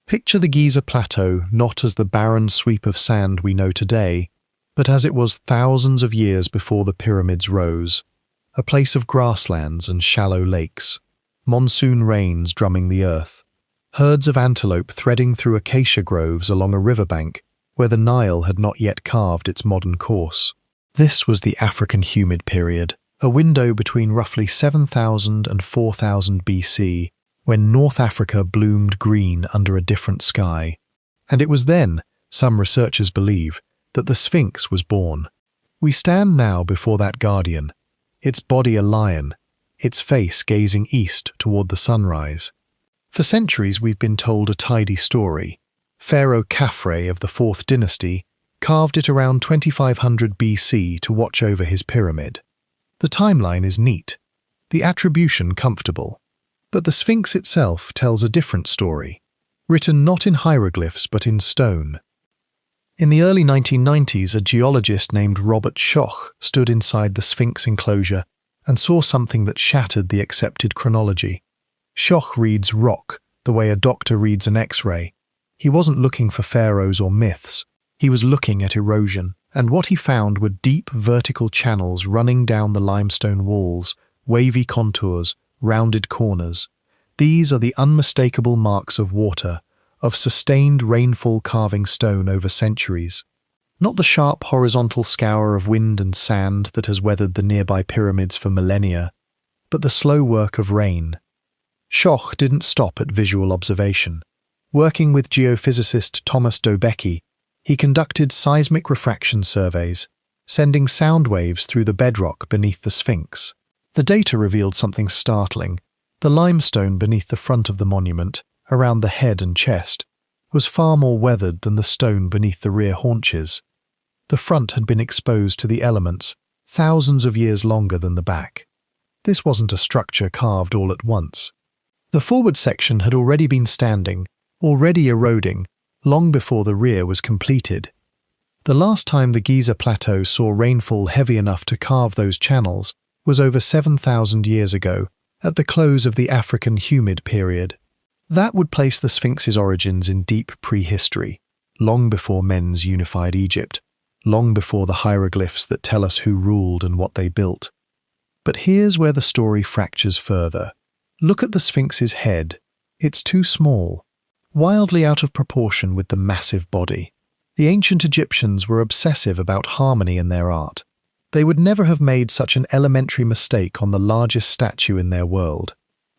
Picture the Giza Plateau not as the barren sweep of sand we know today, but as it was thousands of years before the pyramids rose, a place of grasslands and shallow lakes, monsoon rains drumming the earth, herds of antelope threading through acacia groves along a riverbank where the Nile had not yet carved its modern course. This was the African humid period, a window between roughly 7,000 and 4,000 BC, when North Africa bloomed green under a different sky. And it was then, some researchers believe, that the Sphinx was born. We stand now before that guardian, its body a lion, its face gazing east toward the sunrise. For centuries we've been told a tidy story. Pharaoh Khafre of the 4th dynasty carved it around 2500 BC to watch over his pyramid. The timeline is neat, the attribution comfortable. But the Sphinx itself tells a different story, written not in hieroglyphs but in stone. In the early 1990s, a geologist named Robert Schoch stood inside the Sphinx enclosure and saw something that shattered the accepted chronology. Schoch reads rock the way a doctor reads an X-ray. He wasn't looking for pharaohs or myths. He was looking at erosion, and what he found were deep vertical channels running down the limestone walls, wavy contours, rounded corners. These are the unmistakable marks of water, of sustained rainfall carving stone over centuries. Not the sharp horizontal scour of wind and sand that has weathered the nearby pyramids for millennia, but the slow work of rain. Schoch didn't stop at visual observation. Working with geophysicist Thomas Dobecki, he conducted seismic refraction surveys, sending sound waves through the bedrock beneath the Sphinx. The data revealed something startling. The limestone beneath the front of the monument, around the head and chest, was far more weathered than the stone beneath the rear haunches. The front had been exposed to the elements thousands of years longer than the back. This wasn't a structure carved all at once. The forward section had already been standing, already eroding, long before the rear was completed. The last time the Giza Plateau saw rainfall heavy enough to carve those channels was over 7,000 years ago, at the close of the African humid period. That would place the Sphinx's origins in deep prehistory, long before men's unified Egypt, long before the hieroglyphs that tell us who ruled and what they built. But here's where the story fractures further. Look at the Sphinx's head. It's too small, wildly out of proportion with the massive body. The ancient Egyptians were obsessive about harmony in their art. They would never have made such an elementary mistake on the largest statue in their world.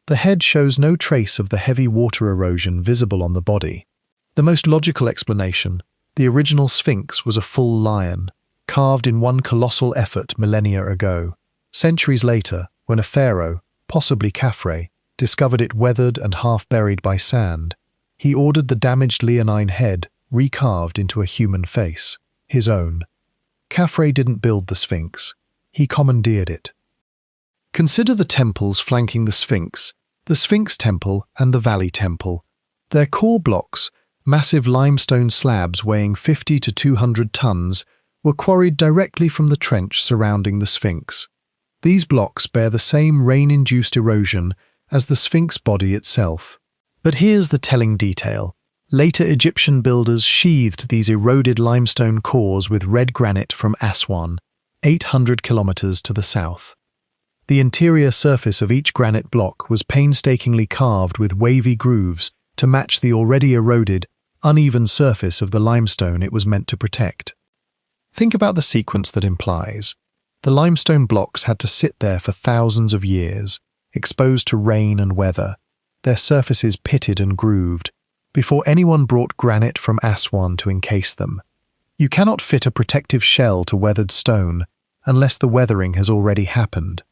The head shows no trace of the heavy water erosion visible on the body. The most logical explanation, the original Sphinx was a full lion, carved in one colossal effort millennia ago. Centuries later, when a pharaoh, possibly Khafre, discovered it weathered and half-buried by sand, he ordered the damaged leonine head recarved into a human face, his own. Khafre didn't build the Sphinx, he commandeered it. Consider the temples flanking the Sphinx Temple and the Valley Temple. Their core blocks, massive limestone slabs weighing 50 to 200 tons, were quarried directly from the trench surrounding the Sphinx. These blocks bear the same rain-induced erosion as the Sphinx body itself. But here's the telling detail. Later Egyptian builders sheathed these eroded limestone cores with red granite from Aswan, 800 kilometers to the south. The interior surface of each granite block was painstakingly carved with wavy grooves to match the already eroded, uneven surface of the limestone it was meant to protect. Think about the sequence that implies. The limestone blocks had to sit there for thousands of years, exposed to rain and weather, their surfaces pitted and grooved, before anyone brought granite from Aswan to encase them. You cannot fit a protective shell to weathered stone unless the weathering has already happened.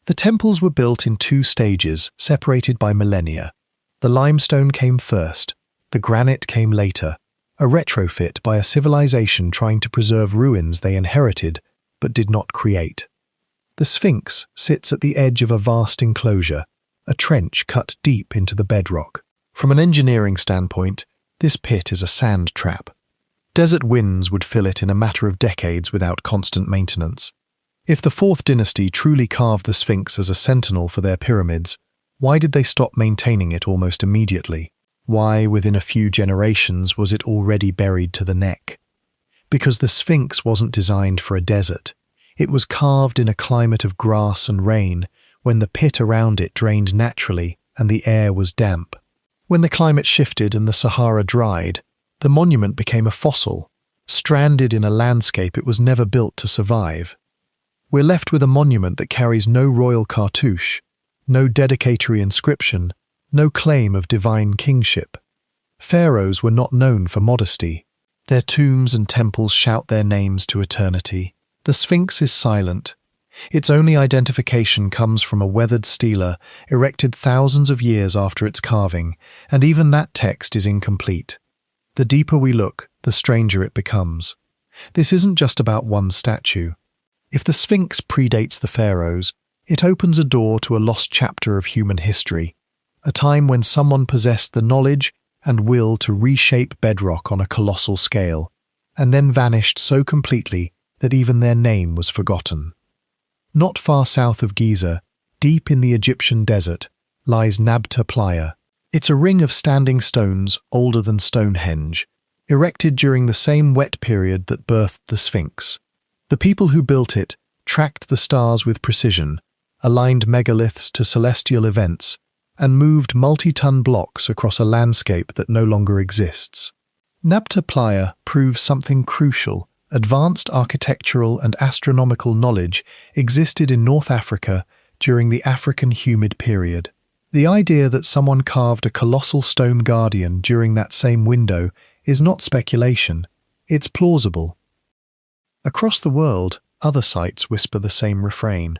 The temples were built in 2 stages, separated by millennia. The limestone came first, the granite came later, a retrofit by a civilization trying to preserve ruins they inherited but did not create. The Sphinx sits at the edge of a vast enclosure, a trench cut deep into the bedrock. From an engineering standpoint, this pit is a sand trap. Desert winds would fill it in a matter of decades without constant maintenance. If the 4th dynasty truly carved the Sphinx as a sentinel for their pyramids, why did they stop maintaining it almost immediately? Why, within a few generations, was it already buried to the neck? Because the Sphinx wasn't designed for a desert. It was carved in a climate of grass and rain, when the pit around it drained naturally and the air was damp. When the climate shifted and the Sahara dried, the monument became a fossil, stranded in a landscape it was never built to survive. We're left with a monument that carries no royal cartouche, no dedicatory inscription, no claim of divine kingship. Pharaohs were not known for modesty. Their tombs and temples shout their names to eternity. The Sphinx is silent. Its only identification comes from a weathered stela erected thousands of years after its carving, and even that text is incomplete. The deeper we look, the stranger it becomes. This isn't just about one statue. If the Sphinx predates the Pharaohs, it opens a door to a lost chapter of human history, a time when someone possessed the knowledge and will to reshape bedrock on a colossal scale, and then vanished so completely that even their name was forgotten. Not far south of Giza, deep in the Egyptian desert, lies Nabta Playa. It's a ring of standing stones older than Stonehenge, erected during the same wet period that birthed the Sphinx. The people who built it tracked the stars with precision, aligned megaliths to celestial events, and moved multi-ton blocks across a landscape that no longer exists. Nabta Playa proves something crucial. Advanced architectural and astronomical knowledge existed in North Africa during the African humid period. The idea that someone carved a colossal stone guardian during that same window is not speculation, it's plausible. Across the world, other sites whisper the same refrain.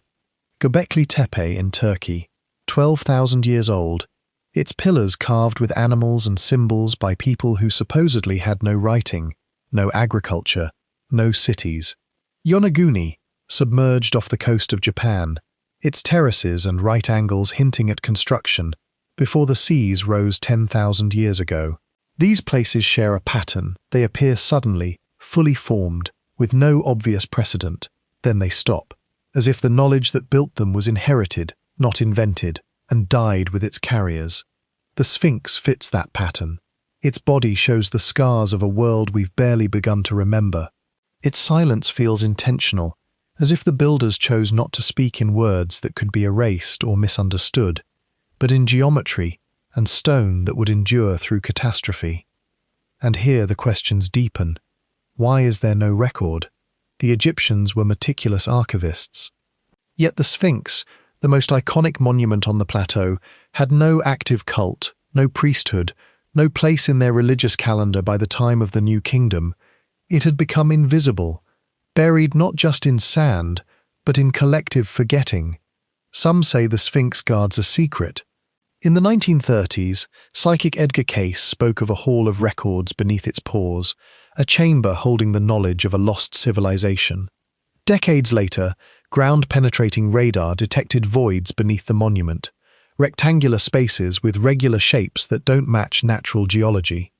Göbekli Tepe in Turkey, 12,000 years old, its pillars carved with animals and symbols by people who supposedly had no writing, no agriculture, no cities. Yonaguni, submerged off the coast of Japan, its terraces and right angles hinting at construction, before the seas rose 10,000 years ago. These places share a pattern. They appear suddenly, fully formed, with no obvious precedent. Then they stop, as if the knowledge that built them was inherited, not invented, and died with its carriers. The Sphinx fits that pattern. Its body shows the scars of a world we've barely begun to remember. Its silence feels intentional, as if the builders chose not to speak in words that could be erased or misunderstood, but in geometry and stone that would endure through catastrophe. And here the questions deepen. Why is there no record? The Egyptians were meticulous archivists. Yet the Sphinx, the most iconic monument on the plateau, had no active cult, no priesthood, no place in their religious calendar by the time of the New Kingdom. It had become invisible, buried not just in sand, but in collective forgetting. Some say the Sphinx guards a secret. In the 1930s, psychic Edgar Cayce spoke of a hall of records beneath its pores, a chamber holding the knowledge of a lost civilization. Decades later, ground-penetrating radar detected voids beneath the monument, rectangular spaces with regular shapes that don't match natural geology.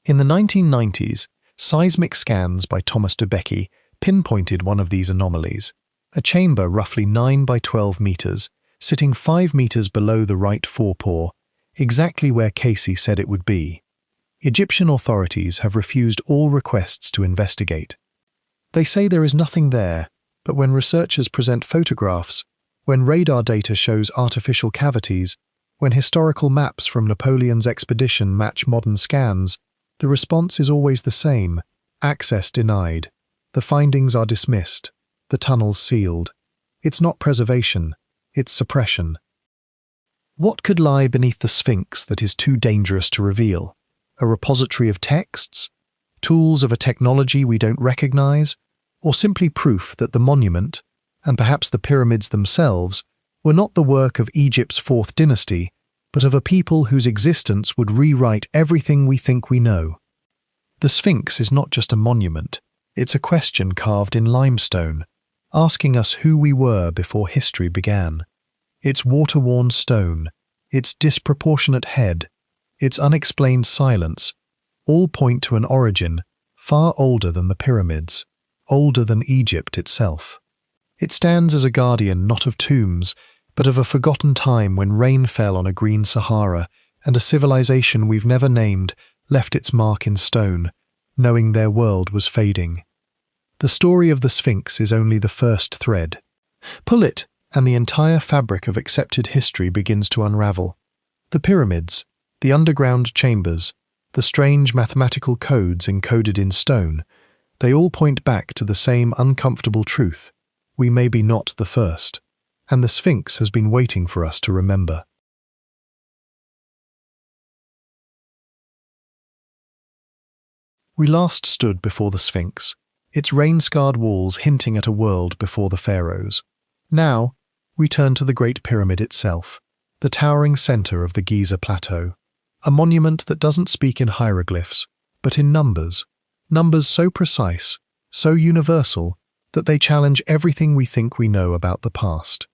In the 1990s, seismic scans by Thomas de Becchi pinpointed one of these anomalies, a chamber roughly 9 by 12 meters, sitting 5 meters below the right forepaw, exactly where Cayce said it would be. Egyptian authorities have refused all requests to investigate. They say there is nothing there, but when researchers present photographs, when radar data shows artificial cavities, when historical maps from Napoleon's expedition match modern scans, the response is always the same: access denied. The findings are dismissed, the tunnels sealed. It's not preservation, it's suppression. What could lie beneath the Sphinx that is too dangerous to reveal? A repository of texts? Tools of a technology we don't recognize? Or simply proof that the monument, and perhaps the pyramids themselves, were not the work of Egypt's fourth dynasty, but of a people whose existence would rewrite everything we think we know? The Sphinx is not just a monument, it's a question carved in limestone, asking us who we were before history began. Its water-worn stone, its disproportionate head, its unexplained silence, all point to an origin far older than the pyramids, older than Egypt itself. It stands as a guardian not of tombs, but of a forgotten time when rain fell on a green Sahara and a civilization we've never named left its mark in stone, knowing their world was fading. The story of the Sphinx is only the first thread. Pull it, and the entire fabric of accepted history begins to unravel. The pyramids, the underground chambers, the strange mathematical codes encoded in stone, they all point back to the same uncomfortable truth. We may be not the first, and the Sphinx has been waiting for us to remember. We last stood before the Sphinx, its rain-scarred walls hinting at a world before the Pharaohs. Now, we turn to the Great Pyramid itself, the towering center of the Giza Plateau, a monument that doesn't speak in hieroglyphs, but in numbers so precise, so universal, that they challenge everything we think we know about the past.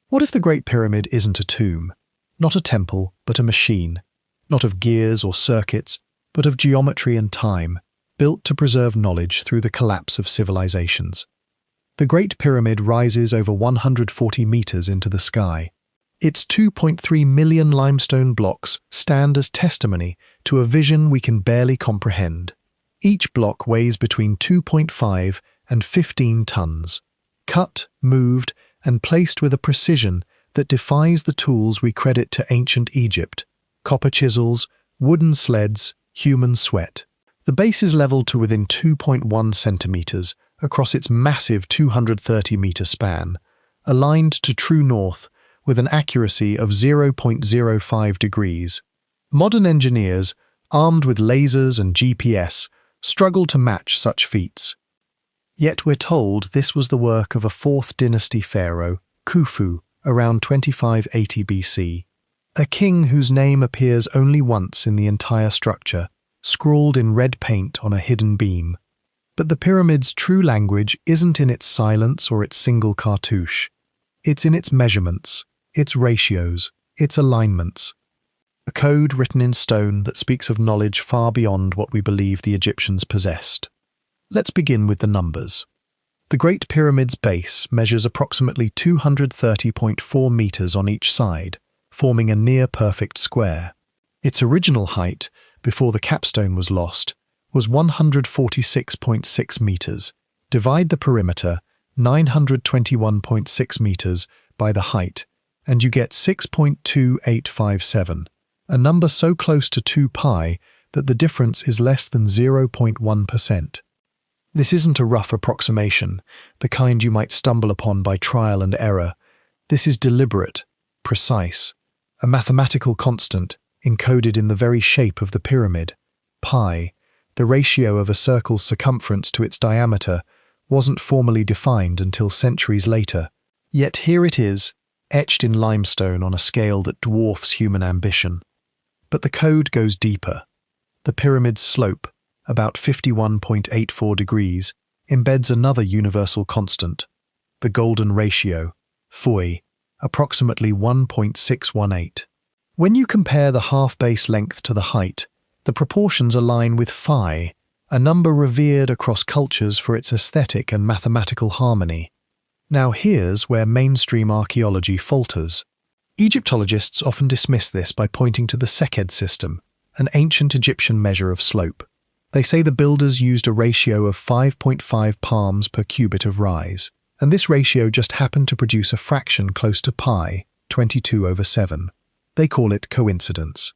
What if the Great Pyramid isn't a tomb, not a temple, but a machine, not of gears or circuits, but of geometry and time, built to preserve knowledge through the collapse of civilizations? The Great Pyramid rises over 140 meters into the sky. Its 2.3 million limestone blocks stand as testimony to a vision we can barely comprehend. Each block weighs between 2.5 and 15 tons, cut, moved, and placed with a precision that defies the tools we credit to ancient Egypt: copper chisels, wooden sleds, human sweat. The base is leveled to within 2.1 centimeters across its massive 230-meter span, aligned to true north with an accuracy of 0.05 degrees. Modern engineers, armed with lasers and GPS, struggle to match such feats. Yet we're told this was the work of a 4th dynasty pharaoh, Khufu, around 2580 BC, a king whose name appears only once in the entire structure, scrawled in red paint on a hidden beam. But the pyramid's true language isn't in its silence or its single cartouche. It's in its measurements, its ratios, its alignments. A code written in stone that speaks of knowledge far beyond what we believe the Egyptians possessed. Let's begin with the numbers. The Great Pyramid's base measures approximately 230.4 meters on each side, forming a near-perfect square. Its original height, before the capstone was lost, was 146.6 meters. Divide the perimeter, 921.6 meters, by the height, and you get 6.2857, a number so close to 2 pi that the difference is less than 0.1%. This isn't a rough approximation, the kind you might stumble upon by trial and error. This is deliberate, precise, a mathematical constant encoded in the very shape of the pyramid. Pi, the ratio of a circle's circumference to its diameter, wasn't formally defined until centuries later. Yet here it is, etched in limestone on a scale that dwarfs human ambition. But the code goes deeper. The pyramid's slope, about 51.84 degrees, embeds another universal constant, the golden ratio, Phi, approximately 1.618. When you compare the half-base length to the height, the proportions align with Phi, a number revered across cultures for its aesthetic and mathematical harmony. Now here's where mainstream archaeology falters. Egyptologists often dismiss this by pointing to the decode system, an ancient Egyptian measure of slope. They say the builders used a ratio of 5.5 palms per cubit of rise, and this ratio just happened to produce a fraction close to pi, 22/7. They call it coincidence.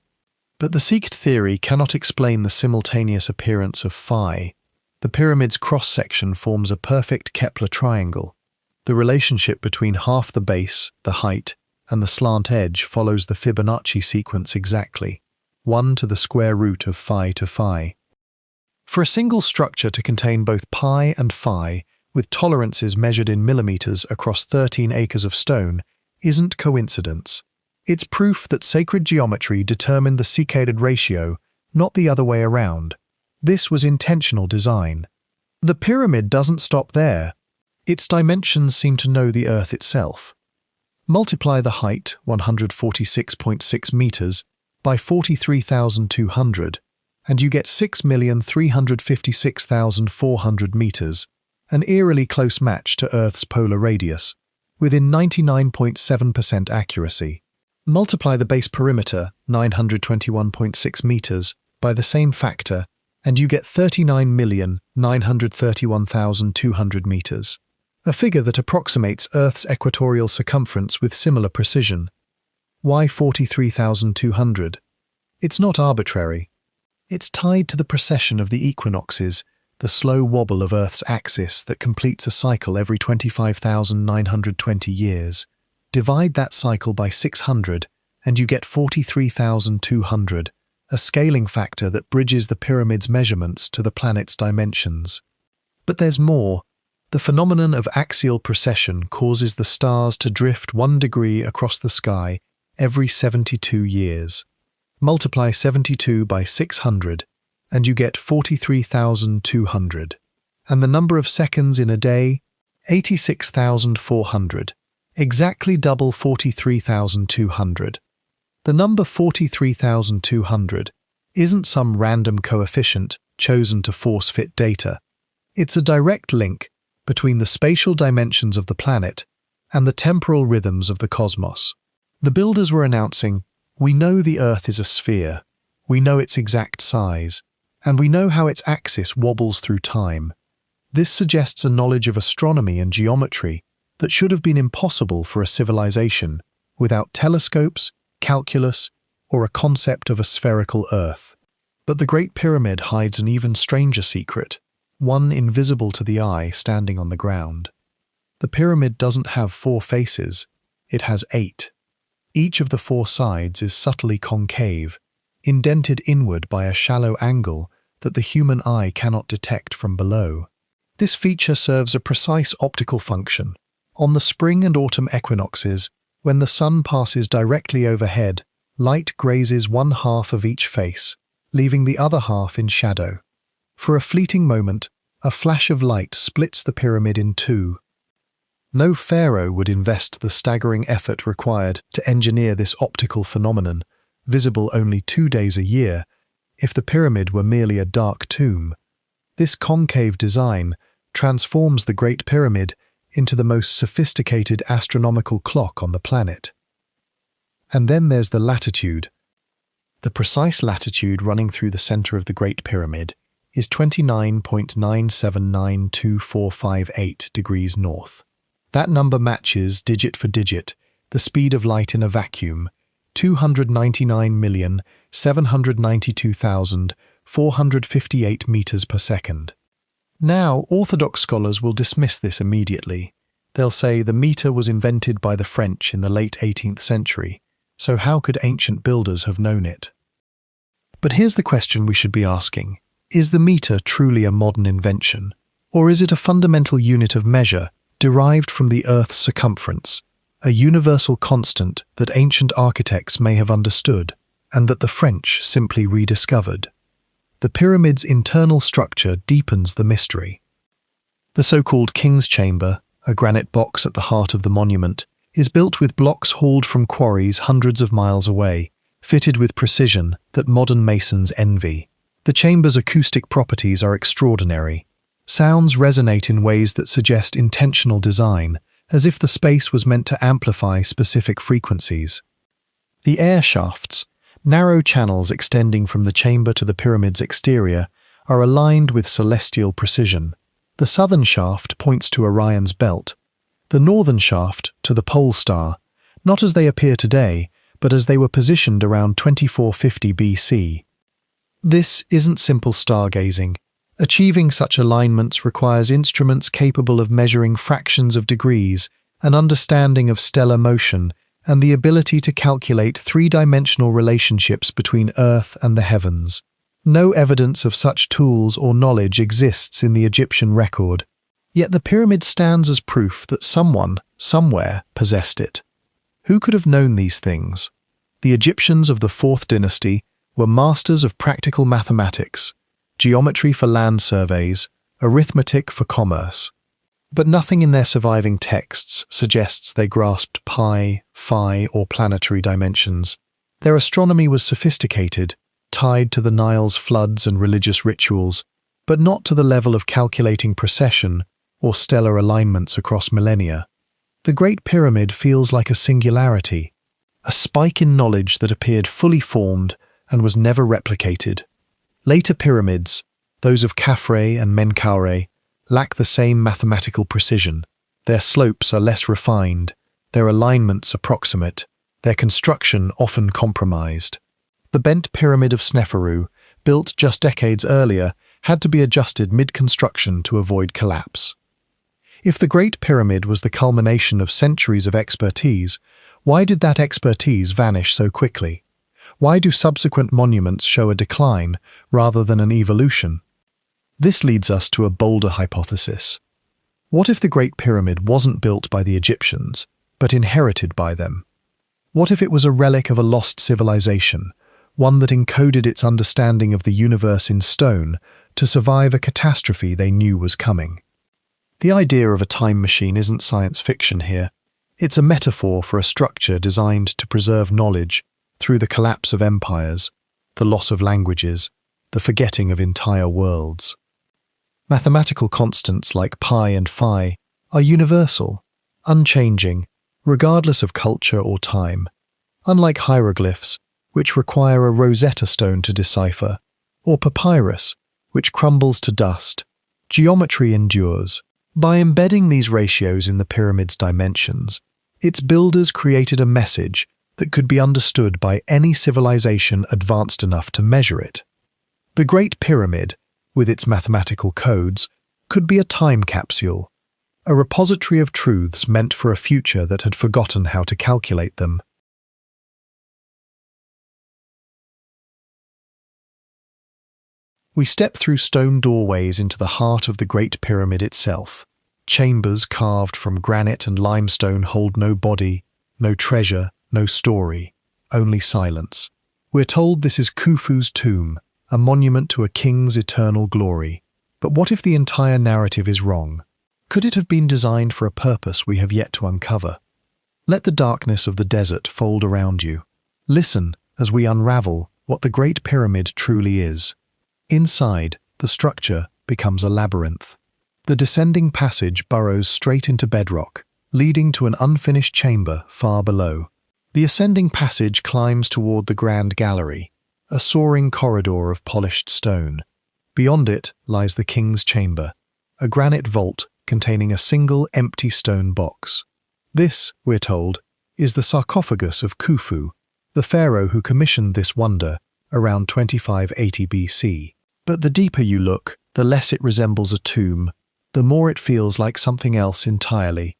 But the Sikht theory cannot explain the simultaneous appearance of Phi. The pyramid's cross-section forms a perfect Kepler triangle. The relationship between half the base, the height, and the slant edge follows the Fibonacci sequence exactly, 1 to the square root of Phi to Phi. For a single structure to contain both pi and Phi, with tolerances measured in millimeters across 13 acres of stone, isn't coincidence. It's proof that sacred geometry determined the decoded ratio, not the other way around. This was intentional design. The pyramid doesn't stop there. Its dimensions seem to know the Earth itself. Multiply the height, 146.6 meters, by 43,200, and you get 6,356,400 meters, an eerily close match to Earth's polar radius, within 99.7% accuracy. Multiply the base perimeter, 921.6 meters, by the same factor, and you get 39,931,200 meters, a figure that approximates Earth's equatorial circumference with similar precision. Why 43,200? It's not arbitrary. It's tied to the precession of the equinoxes, the slow wobble of Earth's axis that completes a cycle every 25,920 years. Divide that cycle by 600, and you get 43,200, a scaling factor that bridges the pyramid's measurements to the planet's dimensions. But there's more. The phenomenon of axial precession causes the stars to drift 1 degree across the sky every 72 years. Multiply 72 by 600, and you get 43,200. And the number of seconds in a day? 86,400. Exactly double 43,200. The number 43,200 isn't some random coefficient chosen to force-fit data. It's a direct link between the spatial dimensions of the planet and the temporal rhythms of the cosmos. The builders were announcing, we know the Earth is a sphere, we know its exact size, and we know how its axis wobbles through time. This suggests a knowledge of astronomy and geometry that should have been impossible for a civilization without telescopes, calculus, or a concept of a spherical Earth. But the Great Pyramid hides an even stranger secret, one invisible to the eye standing on the ground. The pyramid doesn't have 4 faces, it has 8. Each of the 4 sides is subtly concave, indented inward by a shallow angle that the human eye cannot detect from below. This feature serves a precise optical function. On the spring and autumn equinoxes, when the sun passes directly overhead, light grazes 1/2 of each face, leaving the other half in shadow. For a fleeting moment, a flash of light splits the pyramid in 2. No pharaoh would invest the staggering effort required to engineer this optical phenomenon, visible only 2 days a year, if the pyramid were merely a dark tomb. This concave design transforms the Great Pyramid into the most sophisticated astronomical clock on the planet. And then there's the latitude. The precise latitude running through the center of the Great Pyramid is 29.9792458 degrees north. That number matches, digit for digit, the speed of light in a vacuum, 299,792,458 meters per second. Now, Orthodox scholars will dismiss this immediately. They'll say the meter was invented by the French in the late 18th century, so how could ancient builders have known it? But here's the question we should be asking. Is the meter truly a modern invention? Or is it a fundamental unit of measure derived from the Earth's circumference, a universal constant that ancient architects may have understood and that the French simply rediscovered? The pyramid's internal structure deepens the mystery. The so-called King's Chamber, a granite box at the heart of the monument, is built with blocks hauled from quarries hundreds of miles away, fitted with precision that modern masons envy. The chamber's acoustic properties are extraordinary. Sounds resonate in ways that suggest intentional design, as if the space was meant to amplify specific frequencies. The air shafts, narrow channels extending from the chamber to the pyramid's exterior, are aligned with celestial precision. The southern shaft points to Orion's belt, the northern shaft to the pole star, not as they appear today, but as they were positioned around 2450 BC. This isn't simple stargazing. Achieving such alignments requires instruments capable of measuring fractions of degrees, an understanding of stellar motion, and the ability to calculate 3-dimensional relationships between Earth and the heavens. No evidence of such tools or knowledge exists in the Egyptian record, yet the pyramid stands as proof that someone, somewhere, possessed it. Who could have known these things? The Egyptians of the 4th dynasty were masters of practical mathematics, geometry for land surveys, arithmetic for commerce. But nothing in their surviving texts suggests they grasped pi, phi, or planetary dimensions. Their astronomy was sophisticated, tied to the Nile's floods and religious rituals, but not to the level of calculating precession or stellar alignments across millennia. The Great Pyramid feels like a singularity. a spike in knowledge that appeared fully formed and was never replicated. Later pyramids, those of Khafre and Menkaure, lack the same mathematical precision. Their slopes are less refined, their alignments approximate, their construction often compromised. The bent pyramid of Sneferu, built just decades earlier, had to be adjusted mid-construction to avoid collapse. If the Great Pyramid was the culmination of centuries of expertise, why did that expertise vanish so quickly? Why do subsequent monuments show a decline rather than an evolution? This leads us to a bolder hypothesis. What if the Great Pyramid wasn't built by the Egyptians, but inherited by them? What if it was a relic of a lost civilization, one that encoded its understanding of the universe in stone to survive a catastrophe they knew was coming? The idea of a time machine isn't science fiction here. It's a metaphor for a structure designed to preserve knowledge through the collapse of empires, the loss of languages, the forgetting of entire worlds. Mathematical constants like pi and phi are universal, unchanging, regardless of culture or time, unlike hieroglyphs, which require a Rosetta Stone to decipher, or papyrus, which crumbles to dust. Geometry endures. By embedding these ratios in the pyramid's dimensions, its builders created a message that could be understood by any civilization advanced enough to measure it. The Great Pyramid, with its mathematical codes, could be a time capsule, a repository of truths meant for a future that had forgotten how to calculate them. We step through stone doorways into the heart of the Great Pyramid itself. Chambers carved from granite and limestone hold no body, no treasure, no story, only silence. We're told this is Khufu's tomb, a monument to a king's eternal glory. But what if the entire narrative is wrong? Could it have been designed for a purpose we have yet to uncover? Let the darkness of the desert fold around you. Listen as we unravel what the Great Pyramid truly is. Inside, the structure becomes a labyrinth. The descending passage burrows straight into bedrock, leading to an unfinished chamber far below. The ascending passage climbs toward the Grand Gallery, a soaring corridor of polished stone. Beyond it lies the king's chamber, a granite vault containing a single empty stone box. This, we're told, is the sarcophagus of Khufu, the pharaoh who commissioned this wonder around 2580 BC. But the deeper you look, the less it resembles a tomb, the more it feels like something else entirely.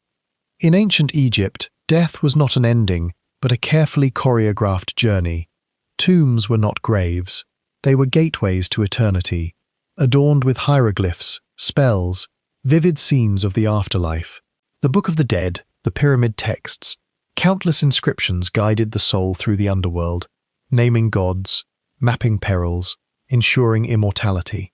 In ancient Egypt, death was not an ending, but a carefully choreographed journey. Tombs were not graves. They were gateways to eternity, adorned with hieroglyphs, spells, vivid scenes of the afterlife. The Book of the Dead, the pyramid texts, countless inscriptions guided the soul through the underworld, naming gods, mapping perils, ensuring immortality.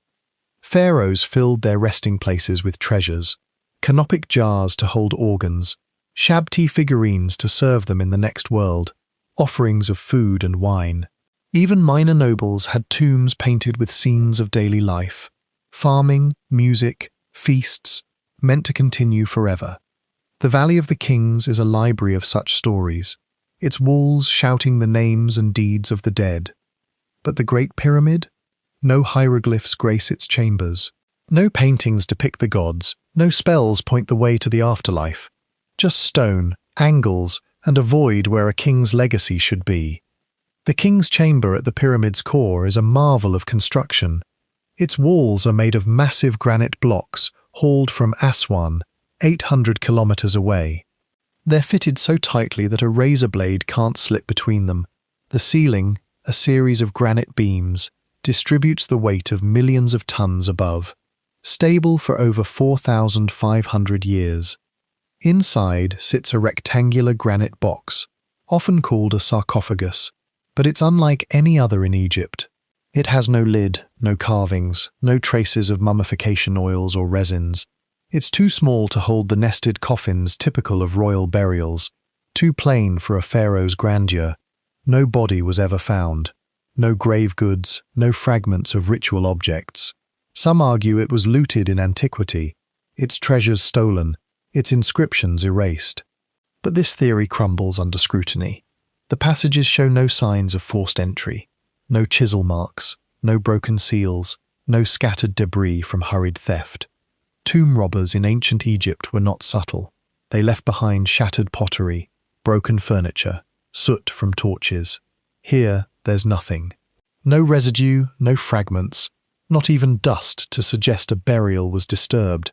Pharaohs filled their resting places with treasures, canopic jars to hold organs, shabti figurines to serve them in the next world, offerings of food and wine. Even minor nobles had tombs painted with scenes of daily life, farming, music, feasts, meant to continue forever. The Valley of the Kings is a library of such stories, its walls shouting the names and deeds of the dead. But the Great Pyramid? No hieroglyphs grace its chambers. No paintings depict the gods. No spells point the way to the afterlife. Just stone, angles, and a void where a king's legacy should be. The king's chamber at the pyramid's core is a marvel of construction. Its walls are made of massive granite blocks hauled from Aswan, 800 kilometers away. They're fitted so tightly that a razor blade can't slip between them. The ceiling, a series of granite beams, distributes the weight of millions of tons above, stable for over 4,500 years. Inside sits a rectangular granite box, often called a sarcophagus, but it's unlike any other in Egypt. It has no lid, no carvings, no traces of mummification oils or resins. It's too small to hold the nested coffins typical of royal burials, too plain for a pharaoh's grandeur. No body was ever found. No grave goods, no fragments of ritual objects. Some argue it was looted in antiquity, its treasures stolen, its inscriptions erased. But this theory crumbles under scrutiny. The passages show no signs of forced entry, no chisel marks, no broken seals, no scattered debris from hurried theft. Tomb robbers in ancient Egypt were not subtle. They left behind shattered pottery, broken furniture, soot from torches. Here, there's nothing. No residue, no fragments, not even dust to suggest a burial was disturbed.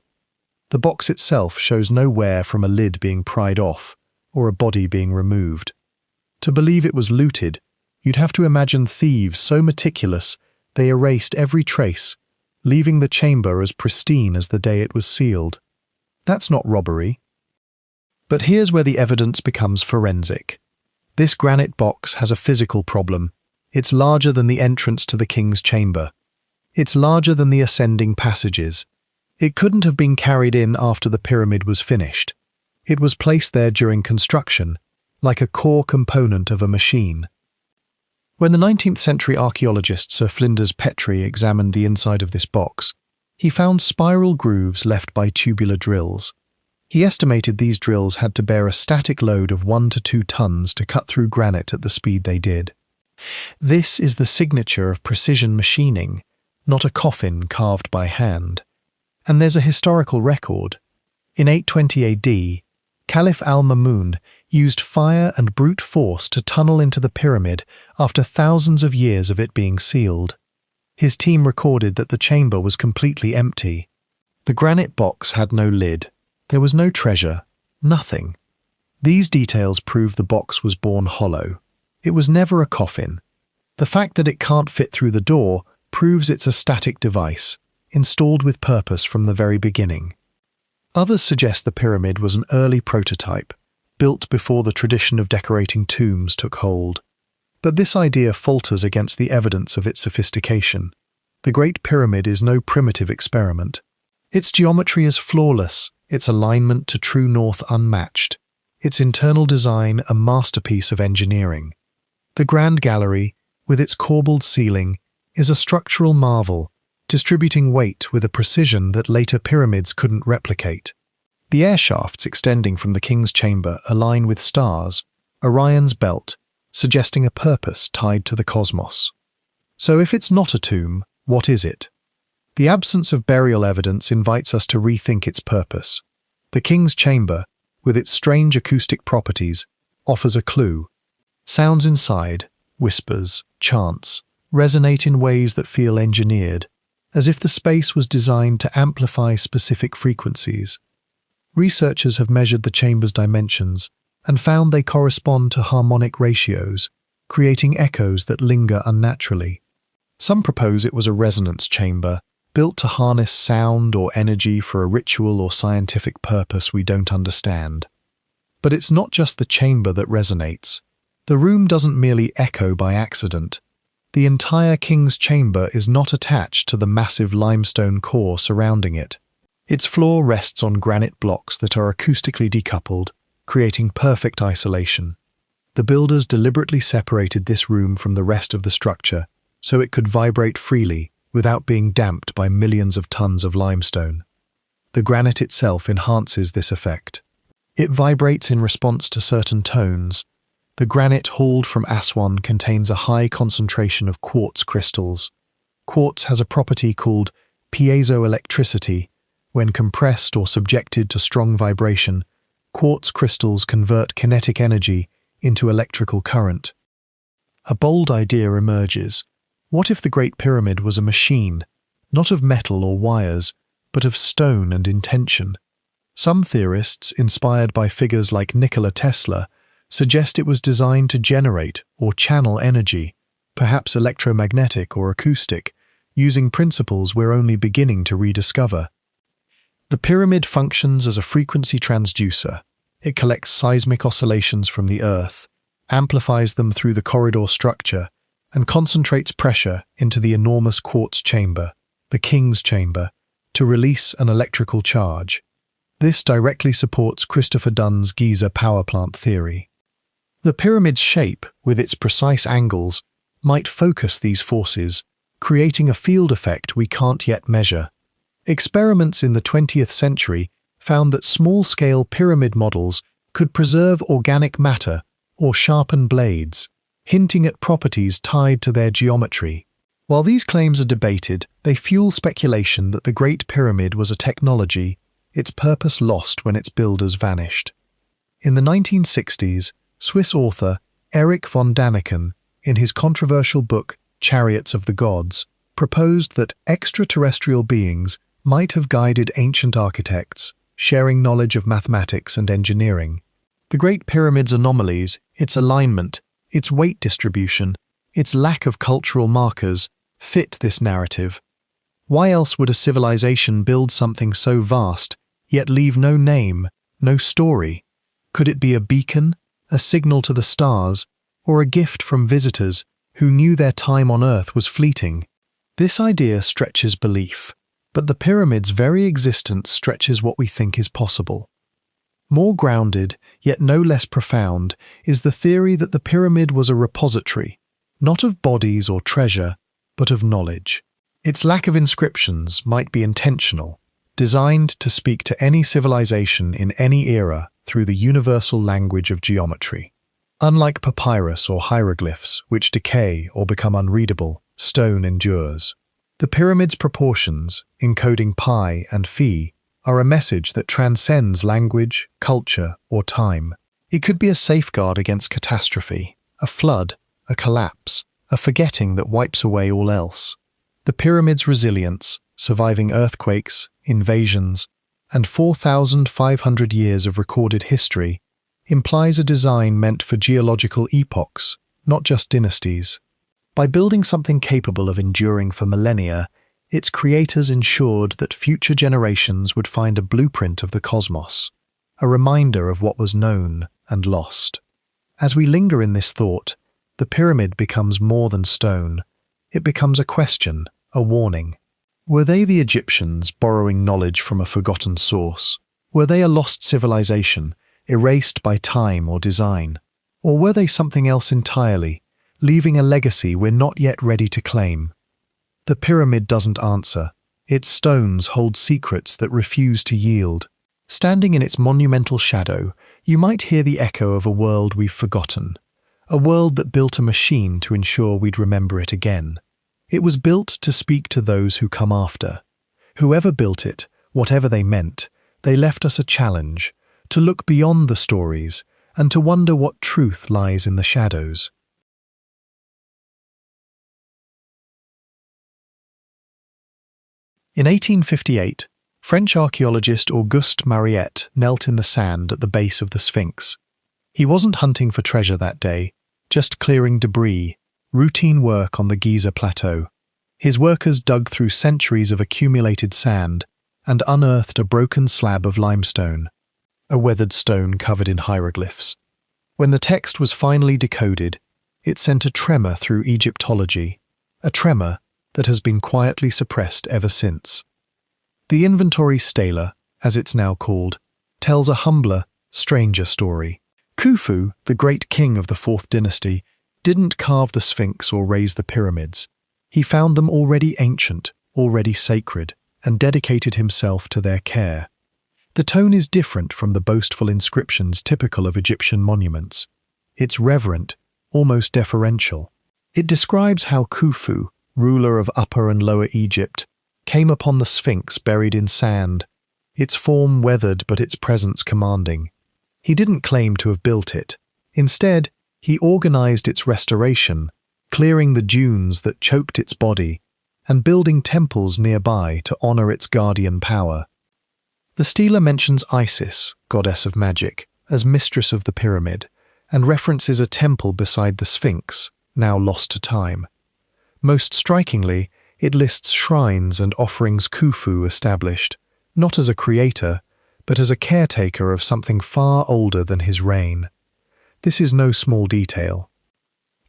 The box itself shows no wear from a lid being pried off or a body being removed. To believe it was looted, you'd have to imagine thieves so meticulous they erased every trace, leaving the chamber as pristine as the day it was sealed. That's not robbery. But here's where the evidence becomes forensic. This granite box has a physical problem. It's larger than the entrance to the king's chamber. It's larger than the ascending passages. It couldn't have been carried in after the pyramid was finished. It was placed there during construction, like a core component of a machine. When the 19th century archaeologist Sir Flinders Petrie examined the inside of this box, he found spiral grooves left by tubular drills. He estimated these drills had to bear a static load of 1 to 2 tons to cut through granite at the speed they did. This is the signature of precision machining, not a coffin carved by hand. And there's a historical record. In 820 AD, Caliph al-Mamun used fire and brute force to tunnel into the pyramid after thousands of years of it being sealed. His team recorded that the chamber was completely empty. The granite box had no lid. There was no treasure, nothing. These details prove the box was born hollow. It was never a coffin. The fact that it can't fit through the door proves it's a static device, installed with purpose from the very beginning. Others suggest the pyramid was an early prototype, built before the tradition of decorating tombs took hold. But this idea falters against the evidence of its sophistication. The Great Pyramid is no primitive experiment. Its geometry is flawless, its alignment to true north unmatched, its internal design a masterpiece of engineering. The Grand Gallery, with its corbelled ceiling, is a structural marvel, distributing weight with a precision that later pyramids couldn't replicate. The air shafts extending from the king's chamber align with stars, Orion's belt, suggesting a purpose tied to the cosmos. So if it's not a tomb, what is it? The absence of burial evidence invites us to rethink its purpose. The king's chamber, with its strange acoustic properties, offers a clue. Sounds inside, whispers, chants, resonate in ways that feel engineered, as if the space was designed to amplify specific frequencies. Researchers have measured the chamber's dimensions and found they correspond to harmonic ratios, creating echoes that linger unnaturally. Some propose it was a resonance chamber, built to harness sound or energy for a ritual or scientific purpose we don't understand. But it's not just the chamber that resonates. The room doesn't merely echo by accident. The entire king's chamber is not attached to the massive limestone core surrounding it. Its floor rests on granite blocks that are acoustically decoupled, creating perfect isolation. The builders deliberately separated this room from the rest of the structure so it could vibrate freely without being damped by millions of tons of limestone. The granite itself enhances this effect. It vibrates in response to certain tones. The granite hauled from Aswan contains a high concentration of quartz crystals. Quartz has a property called piezoelectricity. When compressed or subjected to strong vibration, quartz crystals convert kinetic energy into electrical current. A bold idea emerges. What if the Great Pyramid was a machine, not of metal or wires, but of stone and intention? Some theorists, inspired by figures like Nikola Tesla, suggest it was designed to generate or channel energy, perhaps electromagnetic or acoustic, using principles we're only beginning to rediscover. The pyramid functions as a frequency transducer. It collects seismic oscillations from the Earth, amplifies them through the corridor structure, and concentrates pressure into the enormous quartz chamber, the king's chamber, to release an electrical charge. This directly supports Christopher Dunn's Giza power plant theory. The pyramid's shape, with its precise angles, might focus these forces, creating a field effect we can't yet measure. Experiments in the 20th century found that small-scale pyramid models could preserve organic matter or sharpen blades, hinting at properties tied to their geometry. While these claims are debated, they fuel speculation that the Great Pyramid was a technology, its purpose lost when its builders vanished. In the 1960s, Swiss author Erich von Däniken, in his controversial book Chariots of the Gods, proposed that extraterrestrial beings might have guided ancient architects, sharing knowledge of mathematics and engineering. The Great Pyramid's anomalies, its alignment, its weight distribution, its lack of cultural markers, fit this narrative. Why else would a civilization build something so vast, yet leave no name, no story? Could it be a beacon, a signal to the stars, or a gift from visitors who knew their time on Earth was fleeting? This idea stretches belief, but the pyramid's very existence stretches what we think is possible. More grounded, yet no less profound, is the theory that the pyramid was a repository, not of bodies or treasure, but of knowledge. Its lack of inscriptions might be intentional, designed to speak to any civilization in any era through the universal language of geometry. Unlike papyrus or hieroglyphs, which decay or become unreadable, stone endures. The pyramid's proportions, encoding pi and phi, are a message that transcends language, culture, or time. It could be a safeguard against catastrophe, a flood, a collapse, a forgetting that wipes away all else. The pyramid's resilience, surviving earthquakes, invasions, and 4,500 years of recorded history, implies a design meant for geological epochs, not just dynasties. By building something capable of enduring for millennia, its creators ensured that future generations would find a blueprint of the cosmos, a reminder of what was known and lost. As we linger in this thought, the pyramid becomes more than stone. It becomes a question, a warning. Were they the Egyptians borrowing knowledge from a forgotten source? Were they a lost civilization, erased by time or design? Or were they something else entirely, leaving a legacy we're not yet ready to claim? The pyramid doesn't answer. Its stones hold secrets that refuse to yield. Standing in its monumental shadow, you might hear the echo of a world we've forgotten, a world that built a machine to ensure we'd remember it again. It was built to speak to those who come after. Whoever built it, whatever they meant, they left us a challenge, to look beyond the stories and to wonder what truth lies in the shadows. In 1858, French archaeologist Auguste Mariette knelt in the sand at the base of the Sphinx. He wasn't hunting for treasure that day, just clearing debris, routine work on the Giza plateau. His workers dug through centuries of accumulated sand and unearthed a broken slab of limestone, a weathered stone covered in hieroglyphs. When the text was finally decoded, it sent a tremor through Egyptology, a tremor that has been quietly suppressed ever since. The inventory stela, as it's now called, tells a humbler, stranger story. Khufu, the great king of the 4th dynasty, didn't carve the Sphinx or raise the pyramids. He found them already ancient, already sacred, and dedicated himself to their care. The tone is different from the boastful inscriptions typical of Egyptian monuments. It's reverent, almost deferential. It describes how Khufu, ruler of Upper and Lower Egypt, came upon the Sphinx buried in sand, its form weathered but its presence commanding. He didn't claim to have built it. Instead, he organized its restoration, clearing the dunes that choked its body and building temples nearby to honor its guardian power. The stela mentions Isis, goddess of magic, as mistress of the pyramid, and references a temple beside the Sphinx, now lost to time. Most strikingly, it lists shrines and offerings Khufu established, not as a creator, but as a caretaker of something far older than his reign. This is no small detail.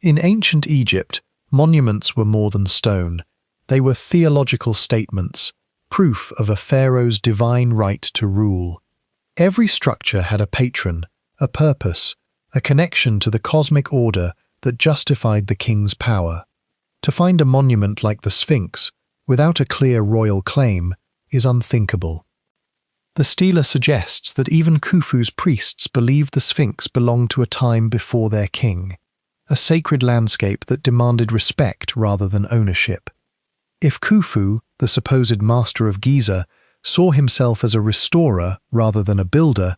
In ancient Egypt, monuments were more than stone. They were theological statements, proof of a pharaoh's divine right to rule. Every structure had a patron, a purpose, a connection to the cosmic order that justified the king's power. To find a monument like the Sphinx, without a clear royal claim, is unthinkable. The stela suggests that even Khufu's priests believed the Sphinx belonged to a time before their king, a sacred landscape that demanded respect rather than ownership. If Khufu, the supposed master of Giza, saw himself as a restorer rather than a builder,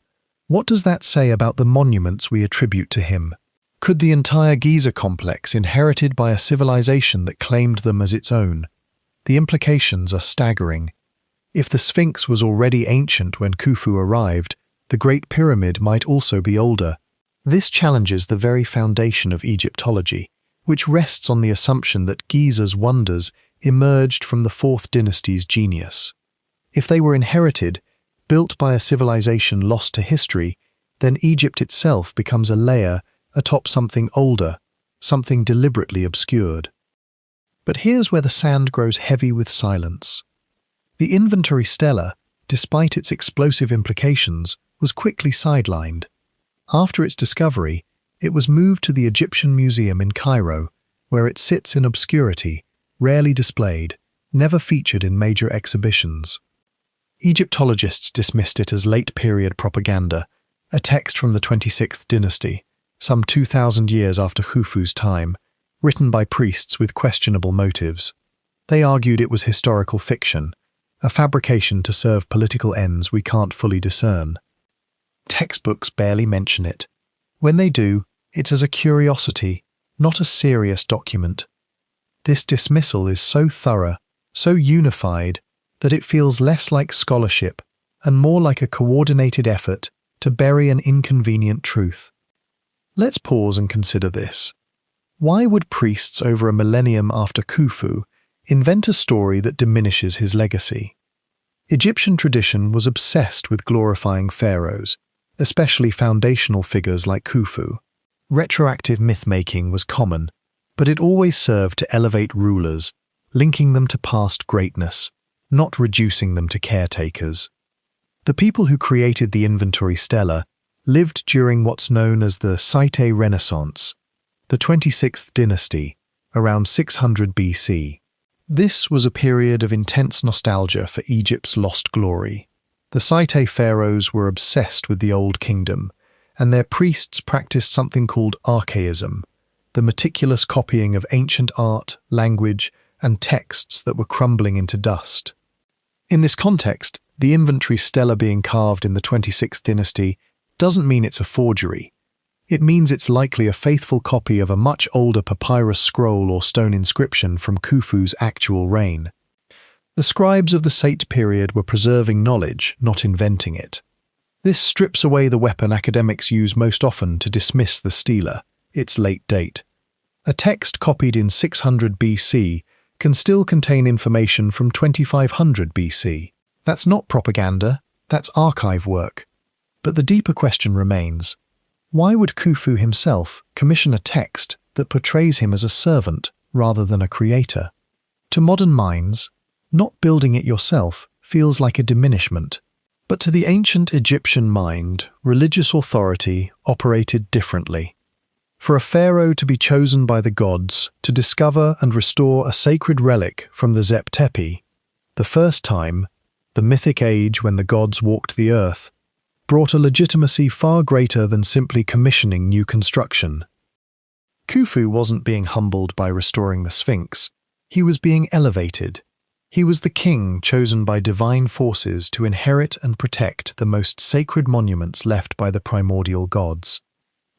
what does that say about the monuments we attribute to him? Could the entire Giza complex inherited by a civilization that claimed them as its own? The implications are staggering. If the Sphinx was already ancient when Khufu arrived, the Great Pyramid might also be older. This challenges the very foundation of Egyptology, which rests on the assumption that Giza's wonders emerged from the 4th dynasty's genius. If they were inherited, built by a civilization lost to history, then Egypt itself becomes a layer atop something older, something deliberately obscured. But here's where the sand grows heavy with silence. The inventory stela, despite its explosive implications, was quickly sidelined. After its discovery, it was moved to the Egyptian Museum in Cairo, where it sits in obscurity, rarely displayed, never featured in major exhibitions. Egyptologists dismissed it as late-period propaganda, a text from the 26th dynasty, some 2,000 years after Khufu's time, written by priests with questionable motives. They argued it was historical fiction, a fabrication to serve political ends we can't fully discern. Textbooks barely mention it. When they do, it's as a curiosity, not a serious document. This dismissal is so thorough, so unified, that it feels less like scholarship and more like a coordinated effort to bury an inconvenient truth. Let's pause and consider this. Why would priests over a millennium after Khufu invent a story that diminishes his legacy? Egyptian tradition was obsessed with glorifying pharaohs, especially foundational figures like Khufu. Retroactive myth-making was common, but it always served to elevate rulers, linking them to past greatness, not reducing them to caretakers. The people who created the inventory stela lived during what's known as the Site Renaissance, the 26th dynasty, around 600 BC. This was a period of intense nostalgia for Egypt's lost glory. The Site pharaohs were obsessed with the Old Kingdom, and their priests practiced something called archaism, the meticulous copying of ancient art, language, and texts that were crumbling into dust. In this context, the inventory stela being carved in the 26th dynasty doesn't mean it's a forgery. It means it's likely a faithful copy of a much older papyrus scroll or stone inscription from Khufu's actual reign. The scribes of the Sate period were preserving knowledge, not inventing it. This strips away the weapon academics use most often to dismiss the stela, its late date. A text copied in 600 BC can still contain information from 2500 BC. That's not propaganda, that's archive work. But the deeper question remains. Why would Khufu himself commission a text that portrays him as a servant rather than a creator? To modern minds, not building it yourself feels like a diminishment. But to the ancient Egyptian mind, religious authority operated differently. For a pharaoh to be chosen by the gods to discover and restore a sacred relic from the Zep Tepi, the first time, the mythic age when the gods walked the earth, brought a legitimacy far greater than simply commissioning new construction. Khufu wasn't being humbled by restoring the Sphinx. He was being elevated. He was the king chosen by divine forces to inherit and protect the most sacred monuments left by the primordial gods.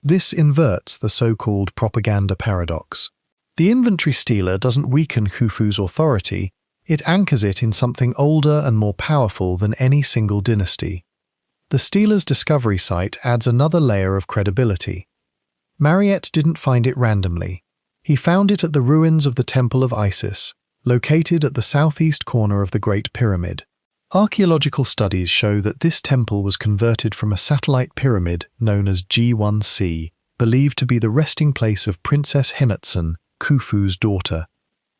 This inverts the so-called propaganda paradox. The inventory stela doesn't weaken Khufu's authority, it anchors it in something older and more powerful than any single dynasty. The stela's discovery site adds another layer of credibility. Mariette didn't find it randomly. He found it at the ruins of the Temple of Isis, located at the southeast corner of the Great Pyramid. Archaeological studies show that this temple was converted from a satellite pyramid known as G1C, believed to be the resting place of Princess Henutsen, Khufu's daughter.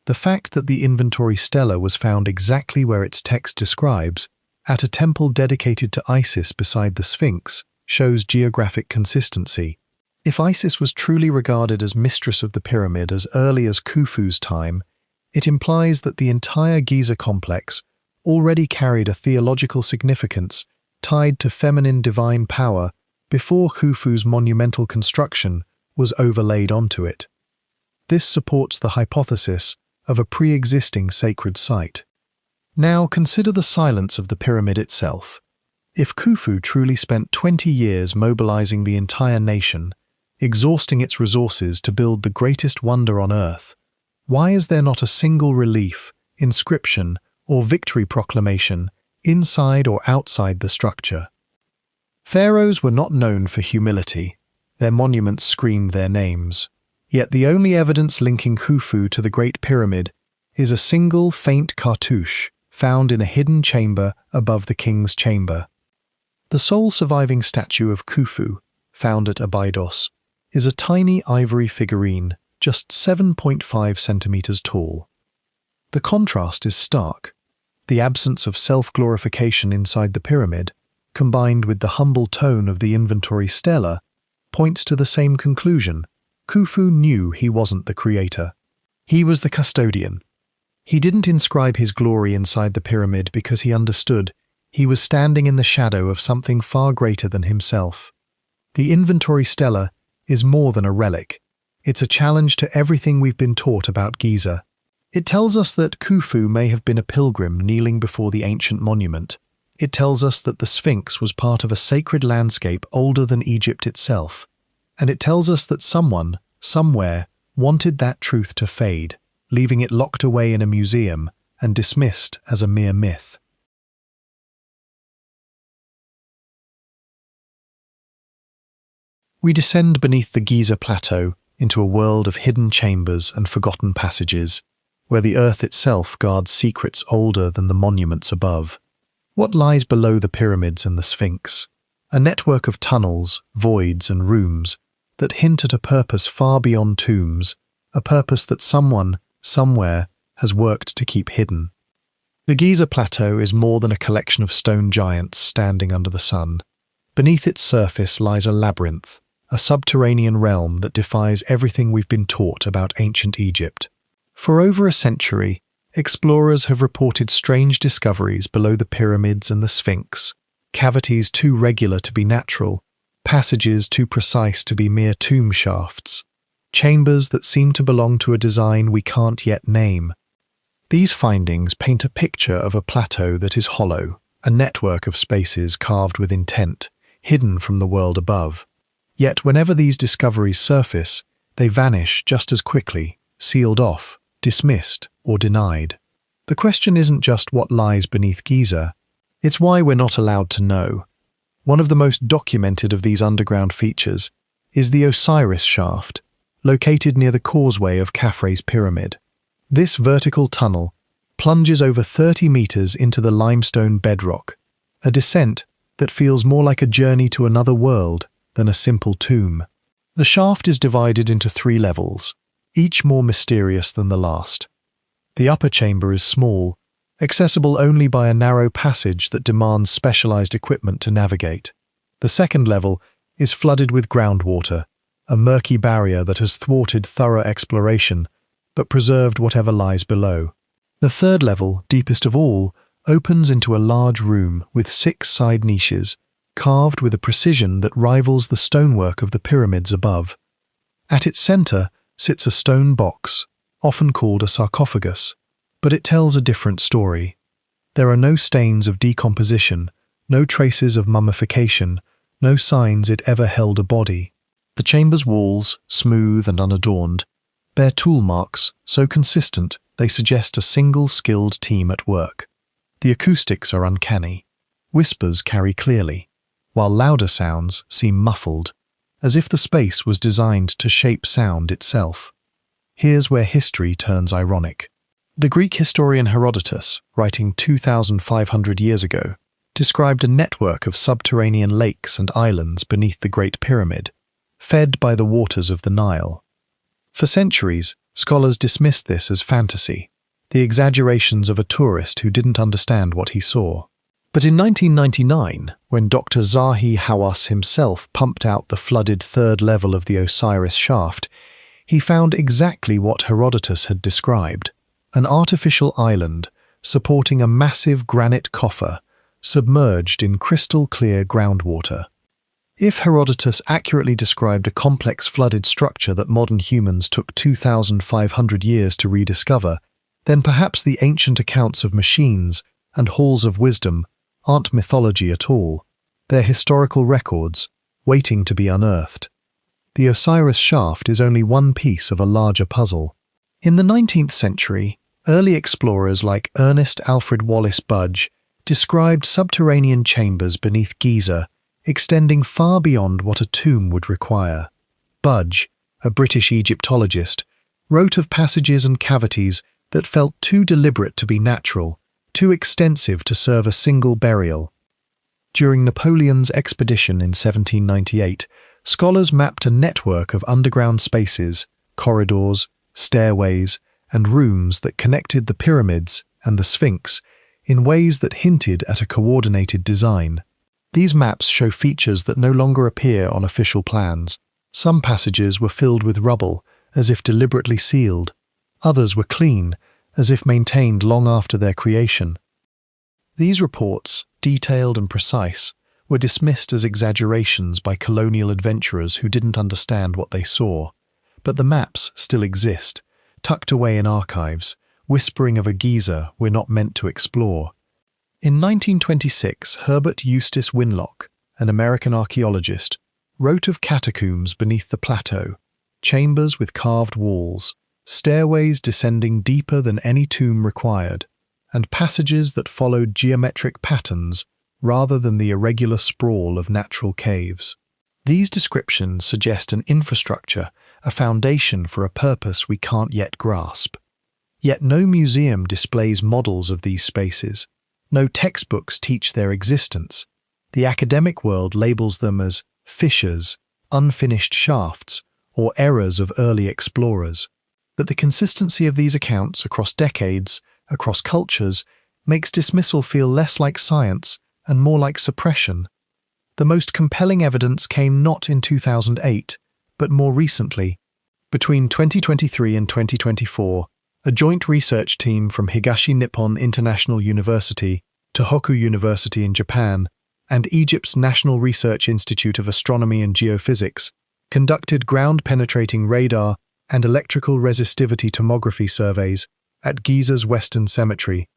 The fact that the inventory stela was found exactly where its text describes, at a temple dedicated to Isis beside the Sphinx, shows geographic consistency. If Isis was truly regarded as mistress of the pyramid as early as Khufu's time, it implies that the entire Giza complex already carried a theological significance tied to feminine divine power before Khufu's monumental construction was overlaid onto it. This supports the hypothesis of a pre-existing sacred site. Now consider the silence of the pyramid itself. If Khufu truly spent 20 years mobilizing the entire nation, exhausting its resources to build the greatest wonder on earth, why is there not a single relief, inscription, or victory proclamation inside or outside the structure? Pharaohs were not known for humility. Their monuments screamed their names. Yet the only evidence linking Khufu to the Great Pyramid is a single faint cartouche found in a hidden chamber above the king's chamber. The sole surviving statue of Khufu, found at Abydos, is a tiny ivory figurine just 7.5 centimeters tall. The contrast is stark. The absence of self-glorification inside the pyramid, combined with the humble tone of the inventory stela, points to the same conclusion. Khufu knew he wasn't the creator. He was the custodian. He didn't inscribe his glory inside the pyramid because he understood he was standing in the shadow of something far greater than himself. The inventory stela is more than a relic. It's a challenge to everything we've been taught about Giza. It tells us that Khufu may have been a pilgrim kneeling before the ancient monument. It tells us that the Sphinx was part of a sacred landscape older than Egypt itself. And it tells us that someone, somewhere, wanted that truth to fade, leaving it locked away in a museum and dismissed as a mere myth. We descend beneath the Giza plateau into a world of hidden chambers and forgotten passages, where the earth itself guards secrets older than the monuments above. What lies below the pyramids and the Sphinx? A network of tunnels, voids, and rooms that hint at a purpose far beyond tombs, a purpose that someone, somewhere, has worked to keep hidden. The Giza plateau is more than a collection of stone giants standing under the sun. Beneath its surface lies a labyrinth, a subterranean realm that defies everything we've been taught about ancient Egypt. For over a century, explorers have reported strange discoveries below the pyramids and the Sphinx, cavities too regular to be natural, passages too precise to be mere tomb shafts, chambers that seem to belong to a design we can't yet name. These findings paint a picture of a plateau that is hollow, a network of spaces carved with intent, hidden from the world above. Yet whenever these discoveries surface, they vanish just as quickly, sealed off, dismissed, or denied. The question isn't just what lies beneath Giza, it's why we're not allowed to know. One of the most documented of these underground features is the Osiris shaft, located near the causeway of Khafre's pyramid. This vertical tunnel plunges over 30 meters into the limestone bedrock, a descent that feels more like a journey to another world than a simple tomb. The shaft is divided into 3 levels, each more mysterious than the last. The upper chamber is small, accessible only by a narrow passage that demands specialized equipment to navigate. The second level is flooded with groundwater, a murky barrier that has thwarted thorough exploration, but preserved whatever lies below. The third level, deepest of all, opens into a large room with 6 side niches, carved with a precision that rivals the stonework of the pyramids above. At its center sits a stone box, often called a sarcophagus, but it tells a different story. There are no stains of decomposition, no traces of mummification, no signs it ever held a body. The chamber's walls, smooth and unadorned, bear tool marks so consistent they suggest a single skilled team at work. The acoustics are uncanny. Whispers carry clearly, while louder sounds seem muffled, as if the space was designed to shape sound itself. Here's where history turns ironic. The Greek historian Herodotus, writing 2,500 years ago, described a network of subterranean lakes and islands beneath the Great Pyramid, fed by the waters of the Nile. For centuries, scholars dismissed this as fantasy, the exaggerations of a tourist who didn't understand what he saw. But in 1999, when Dr. Zahi Hawass himself pumped out the flooded third level of the Osiris shaft, he found exactly what Herodotus had described, an artificial island supporting a massive granite coffer, submerged in crystal-clear groundwater. If Herodotus accurately described a complex flooded structure that modern humans took 2,500 years to rediscover, then perhaps the ancient accounts of machines and halls of wisdom aren't mythology at all. They're historical records, waiting to be unearthed. The Osiris shaft is only one piece of a larger puzzle. In the 19th century, early explorers like Ernest Alfred Wallace Budge described subterranean chambers beneath Giza, extending far beyond what a tomb would require. Budge, a British Egyptologist, wrote of passages and cavities that felt too deliberate to be natural, too extensive to serve a single burial. During Napoleon's expedition in 1798, scholars mapped a network of underground spaces, corridors, stairways, and rooms that connected the pyramids and the Sphinx in ways that hinted at a coordinated design. These maps show features that no longer appear on official plans. Some passages were filled with rubble, as if deliberately sealed. Others were clean, as if maintained long after their creation. These reports, detailed and precise, were dismissed as exaggerations by colonial adventurers who didn't understand what they saw. But the maps still exist, tucked away in archives, whispering of a Giza we're not meant to explore. In 1926, Herbert Eustace Winlock, an American archaeologist, wrote of catacombs beneath the plateau, chambers with carved walls, stairways descending deeper than any tomb required, and passages that followed geometric patterns rather than the irregular sprawl of natural caves. These descriptions suggest an infrastructure, a foundation for a purpose we can't yet grasp. Yet no museum displays models of these spaces. No textbooks teach their existence. The academic world labels them as fissures, unfinished shafts, or errors of early explorers. But the consistency of these accounts across decades, across cultures, makes dismissal feel less like science and more like suppression. The most compelling evidence came not in 2008, but more recently. Between 2023 and 2024, a joint research team from Higashi Nippon International University, Tohoku University in Japan, and Egypt's National Research Institute of Astronomy and Geophysics conducted ground-penetrating radar and electrical resistivity tomography surveys at Giza's Western Cemetery.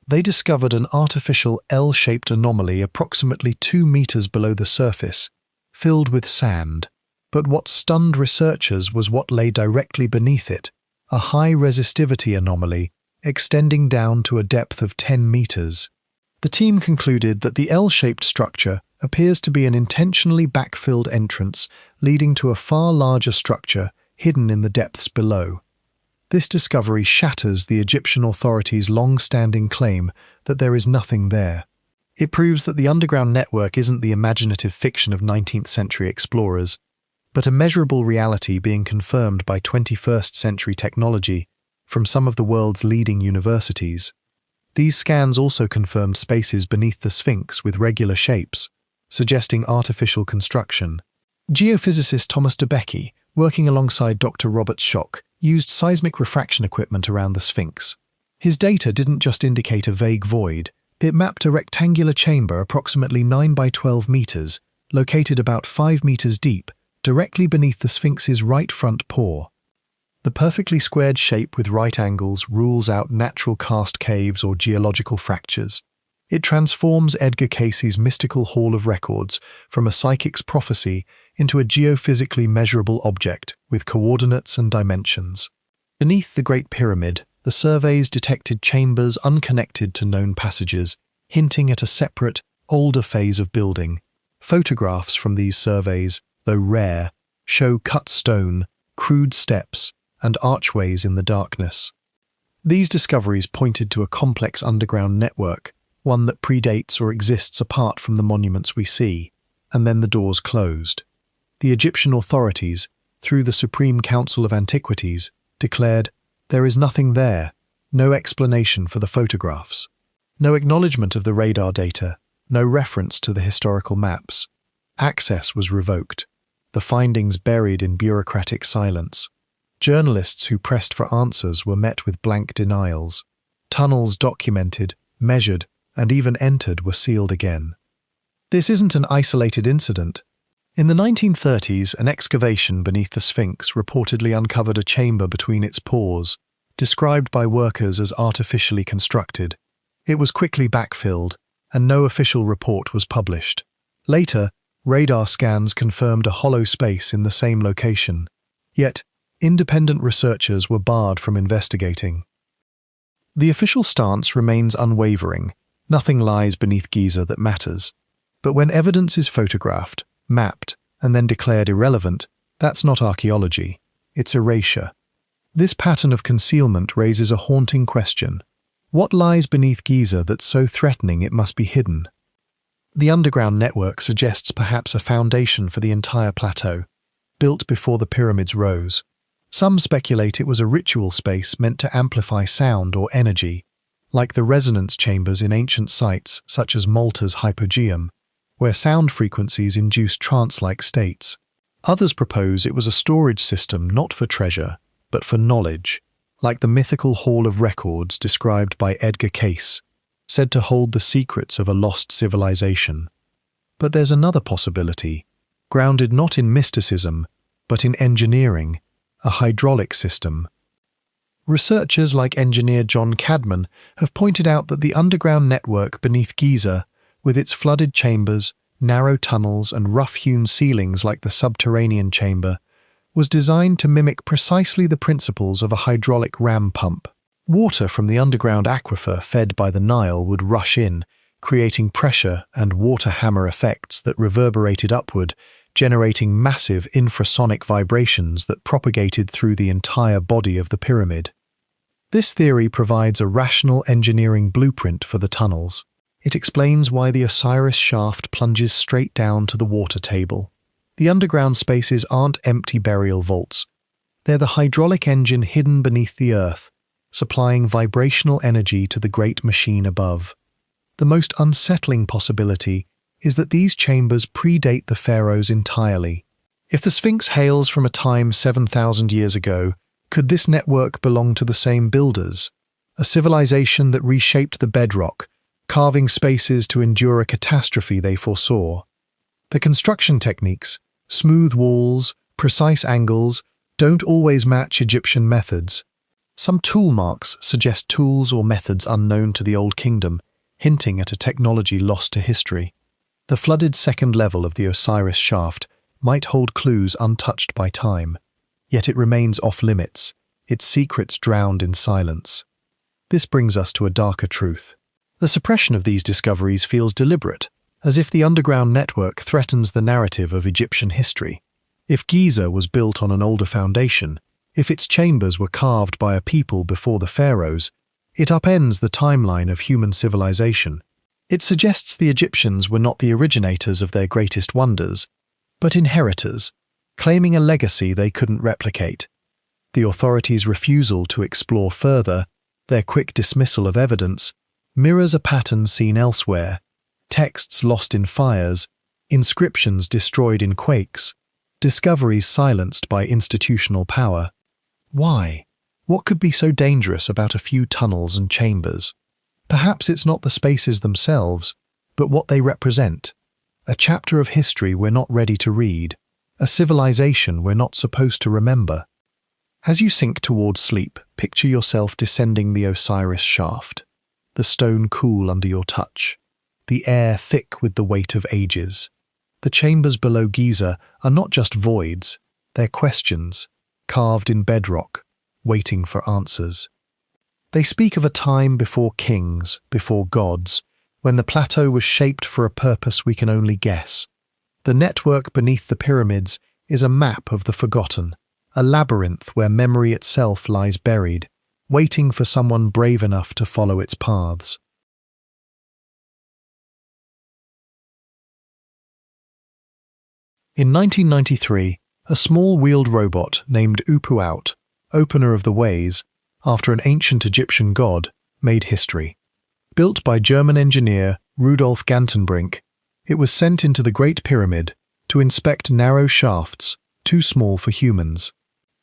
They discovered an artificial L-shaped anomaly approximately 2 meters below the surface, filled with sand. But what stunned researchers was what lay directly beneath it, a high resistivity anomaly extending down to a depth of 10 meters. The team concluded that the L-shaped structure appears to be an intentionally backfilled entrance leading to a far larger structure hidden in the depths below. This discovery shatters the Egyptian authorities' long-standing claim that there is nothing there. It proves that the underground network isn't the imaginative fiction of 19th century explorers, but a measurable reality being confirmed by 21st century technology from some of the world's leading universities. These scans also confirmed spaces beneath the Sphinx with regular shapes, suggesting artificial construction. Geophysicist Thomas DeBecke, working alongside Dr. Robert Schoch, used seismic refraction equipment around the Sphinx. His data didn't just indicate a vague void, it mapped a rectangular chamber approximately 9 by 12 meters, located about 5 meters deep, directly beneath the Sphinx's right front paw. The perfectly squared shape with right angles rules out natural cast caves or geological fractures. It transforms Edgar Cayce's mystical Hall of Records from a psychic's prophecy into a geophysically measurable object with coordinates and dimensions. Beneath the Great Pyramid, the surveys detected chambers unconnected to known passages, hinting at a separate, older phase of building. Photographs from these surveys, though rare, show cut stone, crude steps, and archways in the darkness. These discoveries pointed to a complex underground network, one that predates or exists apart from the monuments we see, and then the doors closed. The Egyptian authorities, through the Supreme Council of Antiquities, declared, "There is nothing there, no explanation for the photographs." No acknowledgement of the radar data, no reference to the historical maps. Access was revoked, the findings buried in bureaucratic silence. Journalists who pressed for answers were met with blank denials. Tunnels documented, measured, and even entered were sealed again. This isn't an isolated incident. In the 1930s, an excavation beneath the Sphinx reportedly uncovered a chamber between its pores, described by workers as artificially constructed. It was quickly backfilled, and no official report was published. Later, radar scans confirmed a hollow space in the same location. Yet, independent researchers were barred from investigating. The official stance remains unwavering. Nothing lies beneath Giza that matters. But when evidence is photographed, mapped, and then declared irrelevant, that's not archaeology, it's erasure. This pattern of concealment raises a haunting question. What lies beneath Giza that's so threatening it must be hidden? The underground network suggests perhaps a foundation for the entire plateau, built before the pyramids rose. Some speculate it was a ritual space meant to amplify sound or energy, like the resonance chambers in ancient sites such as Malta's Hypogeum, where sound frequencies induce trance-like states. Others propose it was a storage system not for treasure, but for knowledge, like the mythical Hall of Records described by Edgar Cayce, said to hold the secrets of a lost civilization. But there's another possibility, grounded not in mysticism, but in engineering, a hydraulic system. Researchers like engineer John Cadman have pointed out that the underground network beneath Giza, with its flooded chambers, narrow tunnels, and rough-hewn ceilings like the subterranean chamber, was designed to mimic precisely the principles of a hydraulic ram pump. Water from the underground aquifer fed by the Nile would rush in, creating pressure and water hammer effects that reverberated upward, generating massive infrasonic vibrations that propagated through the entire body of the pyramid. This theory provides a rational engineering blueprint for the tunnels. It explains why the Osiris shaft plunges straight down to the water table. The underground spaces aren't empty burial vaults. They're the hydraulic engine hidden beneath the earth, supplying vibrational energy to the great machine above. The most unsettling possibility is that these chambers predate the pharaohs entirely. If the Sphinx hails from a time 7,000 years ago, could this network belong to the same builders? A civilization that reshaped the bedrock, carving spaces to endure a catastrophe they foresaw. The construction techniques, smooth walls, precise angles, don't always match Egyptian methods. Some tool marks suggest tools or methods unknown to the Old Kingdom, hinting at a technology lost to history. The flooded second level of the Osiris shaft might hold clues untouched by time, yet it remains off-limits, its secrets drowned in silence. This brings us to a darker truth. The suppression of these discoveries feels deliberate, as if the underground network threatens the narrative of Egyptian history. If Giza was built on an older foundation, if its chambers were carved by a people before the pharaohs, it upends the timeline of human civilization. It suggests the Egyptians were not the originators of their greatest wonders, but inheritors, claiming a legacy they couldn't replicate. The authorities' refusal to explore further, their quick dismissal of evidence, mirrors a pattern seen elsewhere: texts lost in fires, inscriptions destroyed in quakes, discoveries silenced by institutional power. Why? What could be so dangerous about a few tunnels and chambers? Perhaps it's not the spaces themselves, but what they represent. A chapter of history we're not ready to read, a civilization we're not supposed to remember. As you sink towards sleep, picture yourself descending the Osiris shaft, the stone cool under your touch, the air thick with the weight of ages. The chambers below Giza are not just voids, they're questions, carved in bedrock, waiting for answers. They speak of a time before kings, before gods, when the plateau was shaped for a purpose we can only guess. The network beneath the pyramids is a map of the forgotten, a labyrinth where memory itself lies buried, waiting for someone brave enough to follow its paths. In 1993, a small wheeled robot named Upuaut, opener of the ways, after an ancient Egyptian god, made history. Built by German engineer Rudolf Gantenbrink, it was sent into the Great Pyramid to inspect narrow shafts too small for humans.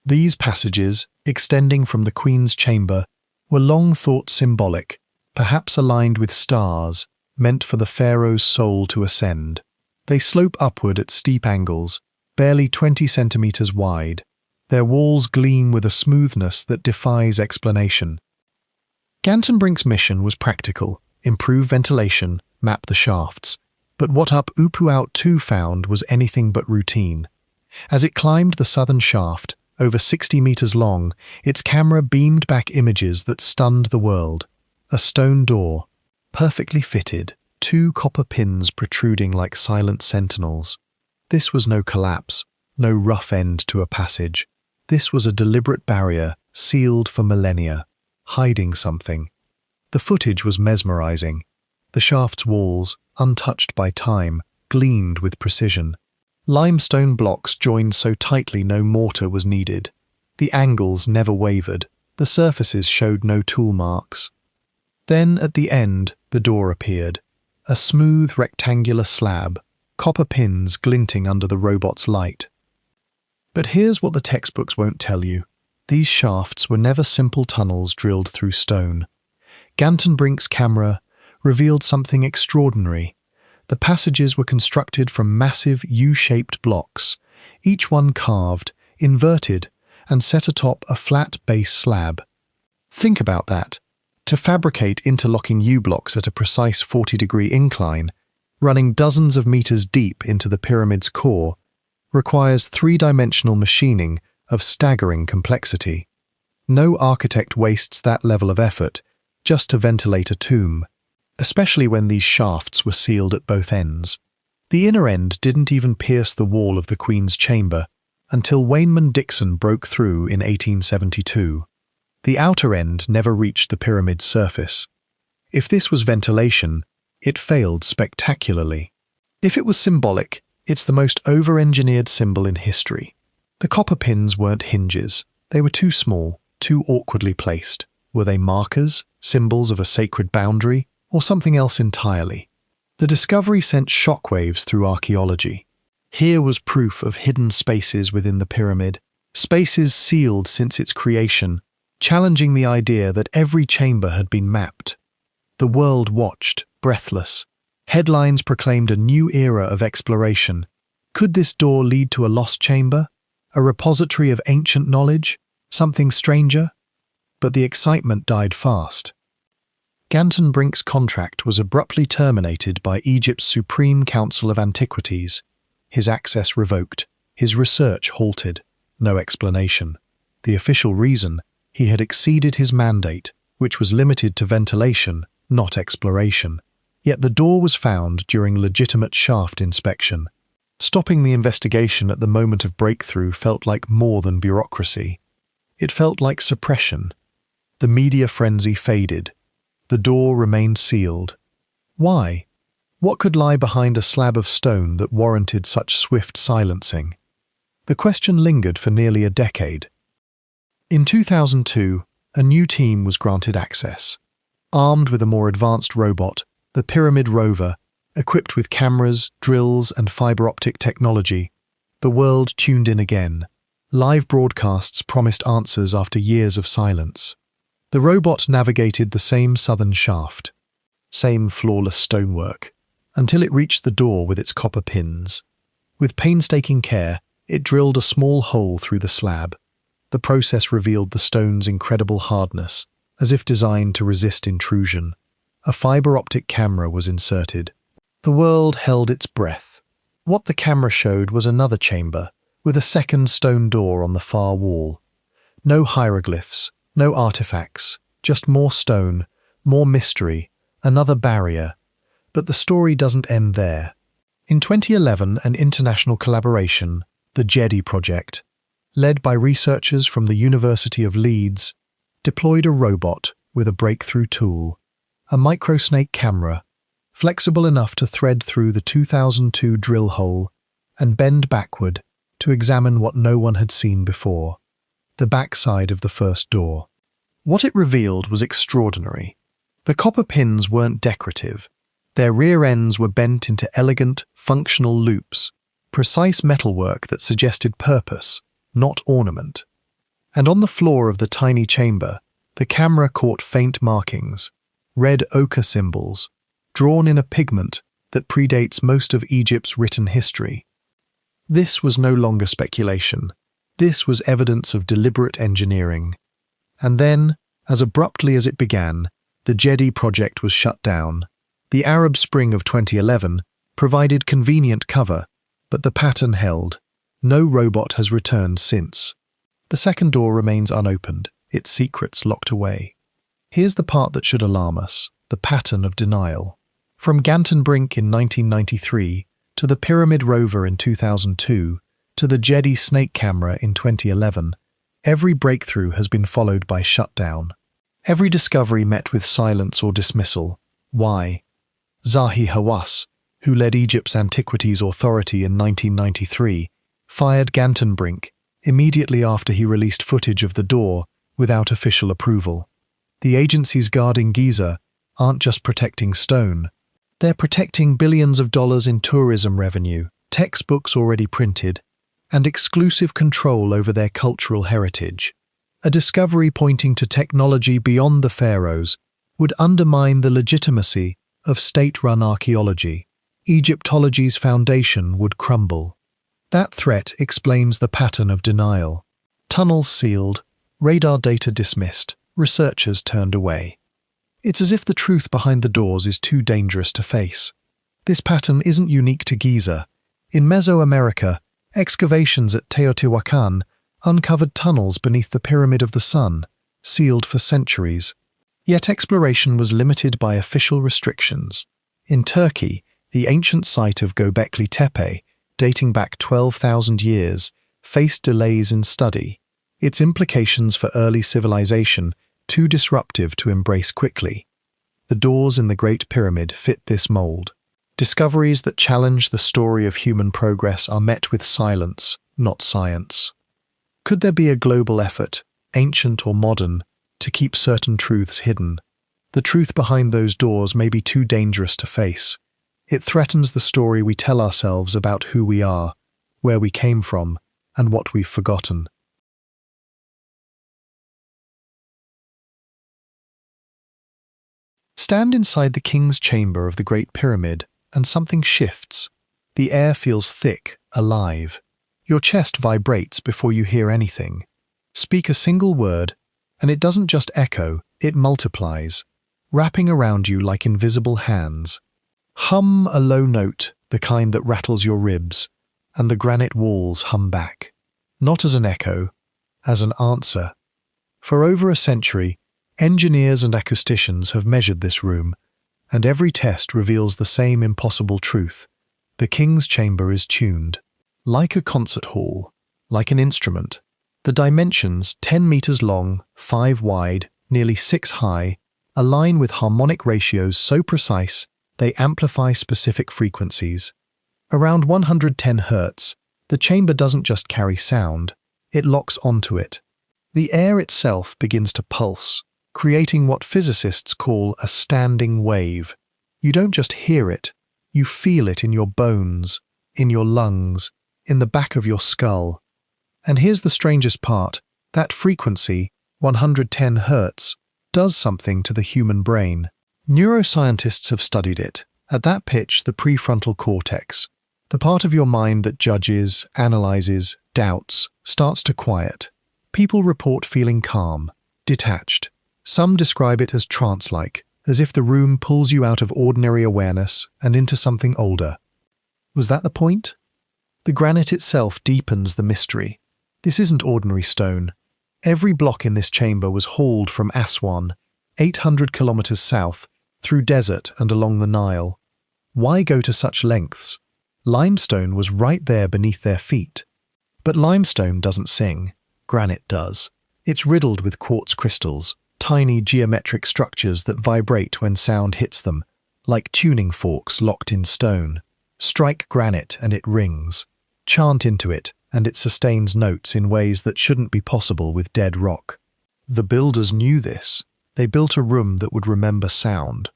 These passages, extending from the Queen's chamber, were long thought symbolic, perhaps aligned with stars, meant for the Pharaoh's soul to ascend. They slope upward at steep angles, barely 20 centimeters wide. Their walls gleam with a smoothness that defies explanation. Gantenbrink's mission was practical: improve ventilation, map the shafts. But what Up-Upu-Out 2 found was anything but routine. As it climbed the southern shaft, over 60 meters long, its camera beamed back images that stunned the world. A stone door, perfectly fitted, 2 copper pins protruding like silent sentinels. This was no collapse, no rough end to a passage. This was a deliberate barrier, sealed for millennia, hiding something. The footage was mesmerizing. The shaft's walls, untouched by time, gleamed with precision. Limestone blocks joined so tightly no mortar was needed. The angles never wavered. The surfaces showed no tool marks. Then, at the end, the door appeared. A smooth rectangular slab, copper pins glinting under the robot's light. But here's what the textbooks won't tell you. These shafts were never simple tunnels drilled through stone. Gantenbrink's camera revealed something extraordinary. The passages were constructed from massive U-shaped blocks, each one carved, inverted, and set atop a flat base slab. Think about that. To fabricate interlocking U-blocks at a precise 40-degree incline, running dozens of meters deep into the pyramid's core, requires three-dimensional machining of staggering complexity. No architect wastes that level of effort just to ventilate a tomb, especially when these shafts were sealed at both ends. The inner end didn't even pierce the wall of the Queen's chamber until Wayneman Dixon broke through in 1872. The outer end never reached the pyramid's surface. If this was ventilation, it failed spectacularly. If it was symbolic, it's the most over-engineered symbol in history. The copper pins weren't hinges. They were too small, too awkwardly placed. Were they markers, symbols of a sacred boundary, or something else entirely? The discovery sent shockwaves through archaeology. Here was proof of hidden spaces within the pyramid, spaces sealed since its creation, challenging the idea that every chamber had been mapped. The world watched, breathless. Headlines proclaimed a new era of exploration. Could this door lead to a lost chamber? A repository of ancient knowledge? Something stranger? But the excitement died fast. Gantenbrink's contract was abruptly terminated by Egypt's Supreme Council of Antiquities. His access revoked, his research halted. No explanation. The official reason: he had exceeded his mandate, which was limited to ventilation, not exploration. Yet the door was found during legitimate shaft inspection. Stopping the investigation at the moment of breakthrough felt like more than bureaucracy. It felt like suppression. The media frenzy faded. The door remained sealed. Why? What could lie behind a slab of stone that warranted such swift silencing? The question lingered for nearly a decade. In 2002, a new team was granted access. Armed with a more advanced robot, the Pyramid rover, equipped with cameras, drills, and fiber-optic technology, the world tuned in again. Live broadcasts promised answers after years of silence. The robot navigated the same southern shaft, same flawless stonework, until it reached the door with its copper pins. With painstaking care, it drilled a small hole through the slab. The process revealed the stone's incredible hardness, as if designed to resist intrusion. A fiber-optic camera was inserted. The world held its breath. What the camera showed was another chamber, with a second stone door on the far wall. No hieroglyphs, no artifacts, just more stone, more mystery, another barrier. But the story doesn't end there. In 2011, an international collaboration, the JEDI project, led by researchers from the University of Leeds, deployed a robot with a breakthrough tool, a microsnake camera, flexible enough to thread through the 2002 drill hole and bend backward to examine what no one had seen before: the backside of the first door. What it revealed was extraordinary. The copper pins weren't decorative. Their rear ends were bent into elegant, functional loops, precise metalwork that suggested purpose, not ornament. And on the floor of the tiny chamber, the camera caught faint markings, red ochre symbols, drawn in a pigment that predates most of Egypt's written history. This was no longer speculation. This was evidence of deliberate engineering. And then, as abruptly as it began, the Jedi project was shut down. The Arab Spring of 2011 provided convenient cover, but the pattern held. No robot has returned since. The second door remains unopened, its secrets locked away. Here's the part that should alarm us, the pattern of denial. From Gantenbrink in 1993, to the Pyramid rover in 2002, to the Jedi snake camera in 2011, every breakthrough has been followed by shutdown. Every discovery met with silence or dismissal. Why? Zahi Hawass, who led Egypt's Antiquities Authority in 1993, fired Gantenbrink immediately after he released footage of the door without official approval. The agencies guarding Giza aren't just protecting stone. They're protecting billions of dollars in tourism revenue, textbooks already printed, and exclusive control over their cultural heritage. A discovery pointing to technology beyond the Pharaohs would undermine the legitimacy of state-run archaeology. Egyptology's foundation would crumble. That threat explains the pattern of denial. Tunnels sealed, radar data dismissed, researchers turned away. It's as if the truth behind the doors is too dangerous to face. This pattern isn't unique to Giza. In Mesoamerica, excavations at Teotihuacan uncovered tunnels beneath the Pyramid of the Sun, sealed for centuries. Yet exploration was limited by official restrictions. In Turkey, the ancient site of Göbekli Tepe, dating back 12,000 years, faced delays in study, its implications for early civilization too disruptive to embrace quickly. The doors in the Great Pyramid fit this mold. Discoveries that challenge the story of human progress are met with silence, not science. Could there be a global effort, ancient or modern, to keep certain truths hidden? The truth behind those doors may be too dangerous to face. It threatens the story we tell ourselves about who we are, where we came from, and what we've forgotten. Stand inside the king's chamber of the Great Pyramid, and something shifts. The air feels thick, alive. Your chest vibrates before you hear anything. Speak a single word, and it doesn't just echo, it multiplies, wrapping around you like invisible hands. Hum a low note, the kind that rattles your ribs, and the granite walls hum back. Not as an echo, as an answer. For over a century, engineers and acousticians have measured this room, and every test reveals the same impossible truth. The king's chamber is tuned. Like a concert hall, like an instrument. The dimensions, 10 meters long, 5 wide, nearly 6 high, align with harmonic ratios so precise they amplify specific frequencies. Around 110 Hz, the chamber doesn't just carry sound, it locks onto it. The air itself begins to pulse, creating what physicists call a standing wave. You don't just hear it, you feel it in your bones, in your lungs, in the back of your skull. And here's the strangest part, that frequency, 110 Hz, does something to the human brain. Neuroscientists have studied it. At that pitch, the prefrontal cortex, the part of your mind that judges, analyzes, doubts, starts to quiet. People report feeling calm, detached. Some describe it as trance-like, as if the room pulls you out of ordinary awareness and into something older. Was that the point? The granite itself deepens the mystery. This isn't ordinary stone. Every block in this chamber was hauled from Aswan, 800 kilometers south, through desert and along the Nile. Why go to such lengths? Limestone was right there beneath their feet. But limestone doesn't sing. Granite does. It's riddled with quartz crystals, tiny geometric structures that vibrate when sound hits them, like tuning forks locked in stone. Strike granite and it rings. Chant into it and it sustains notes in ways that shouldn't be possible with dead rock. The builders knew this. They built a room that would remember sound.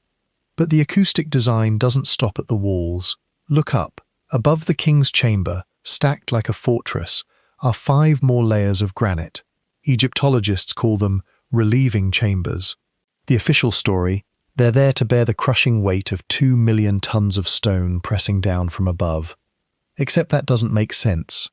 But the acoustic design doesn't stop at the walls. Look up. Above the king's chamber, stacked like a fortress, are 5 more layers of granite. Egyptologists call them relieving chambers. The official story, They're there to bear the crushing weight of 2 million tons of stone pressing down from above. Except that doesn't make sense.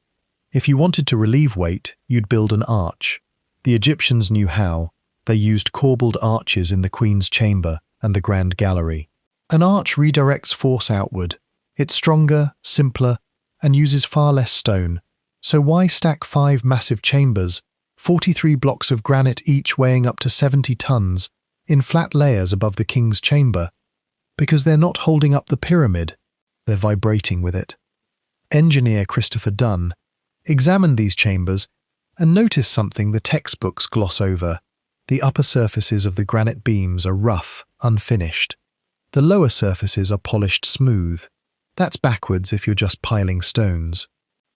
If you wanted to relieve weight, you'd build an arch. The Egyptians knew how. They used corbelled arches in the Queen's Chamber and the Grand Gallery. An arch redirects force outward. It's stronger, simpler, and uses far less stone. So why stack 5 massive chambers, 43 blocks of granite each weighing up to 70 tons, in flat layers above the king's chamber? Because they're not holding up the pyramid, they're vibrating with it. Engineer Christopher Dunn examined these chambers and noticed something the textbooks gloss over. The upper surfaces of the granite beams are rough, unfinished. The lower surfaces are polished smooth. That's backwards if you're just piling stones.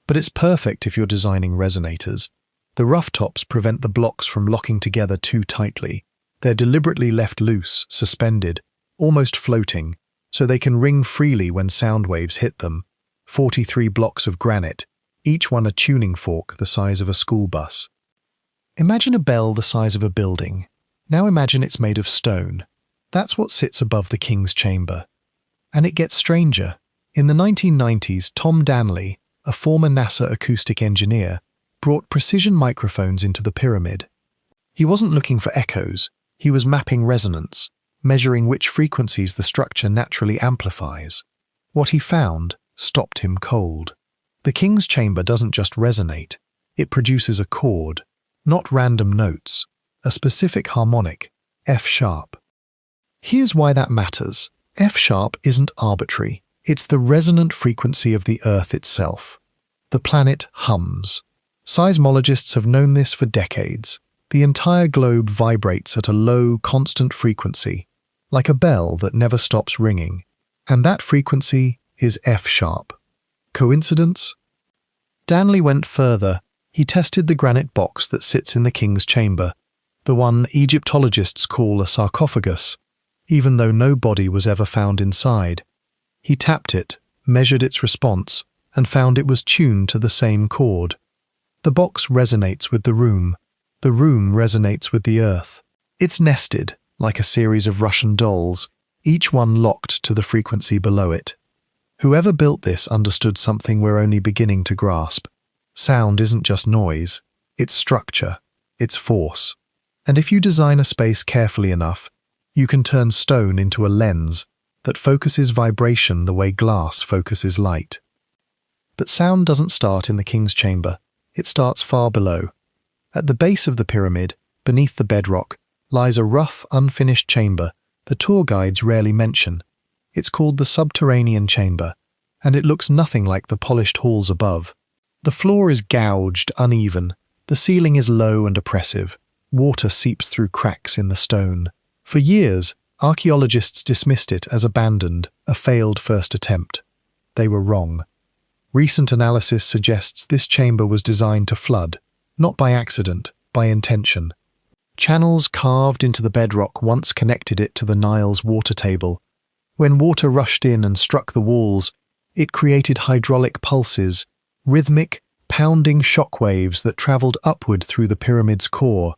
But it's perfect if you're designing resonators. The rough tops prevent the blocks from locking together too tightly. They're deliberately left loose, suspended, almost floating, so they can ring freely when sound waves hit them. 43 blocks of granite, each one a tuning fork the size of a school bus. Imagine a bell the size of a building. Now imagine it's made of stone. That's what sits above the king's chamber. And it gets stranger. In the 1990s, Tom Danley, a former NASA acoustic engineer, brought precision microphones into the pyramid. He wasn't looking for echoes. He was mapping resonance, measuring which frequencies the structure naturally amplifies. What he found stopped him cold. The king's chamber doesn't just resonate, it produces a chord, not random notes, a specific harmonic, F-sharp. Here's why that matters. F-sharp isn't arbitrary, it's the resonant frequency of the Earth itself. The planet hums. Seismologists have known this for decades. The entire globe vibrates at a low, constant frequency, like a bell that never stops ringing. And that frequency is F-sharp. Coincidence? Danley went further. He tested the granite box that sits in the king's chamber, the one Egyptologists call a sarcophagus, even though no body was ever found inside. He tapped it, measured its response, and found it was tuned to the same chord. The box resonates with the room resonates with the earth. It's nested, like a series of Russian dolls, each one locked to the frequency below it. Whoever built this understood something we're only beginning to grasp. Sound isn't just noise, it's structure, it's force. And if you design a space carefully enough, you can turn stone into a lens that focuses vibration the way glass focuses light. But sound doesn't start in the king's chamber, it starts far below. At the base of the pyramid, beneath the bedrock, lies a rough, unfinished chamber the tour guides rarely mention. It's called the subterranean chamber, and it looks nothing like the polished halls above. The floor is gouged, uneven, the ceiling is low and oppressive, water seeps through cracks in the stone. For years, archaeologists dismissed it as abandoned, a failed first attempt. They were wrong. Recent analysis suggests this chamber was designed to flood, not by accident, by intention. Channels carved into the bedrock once connected it to the Nile's water table. When water rushed in and struck the walls, it created hydraulic pulses, rhythmic, pounding shock waves that travelled upward through the pyramid's core,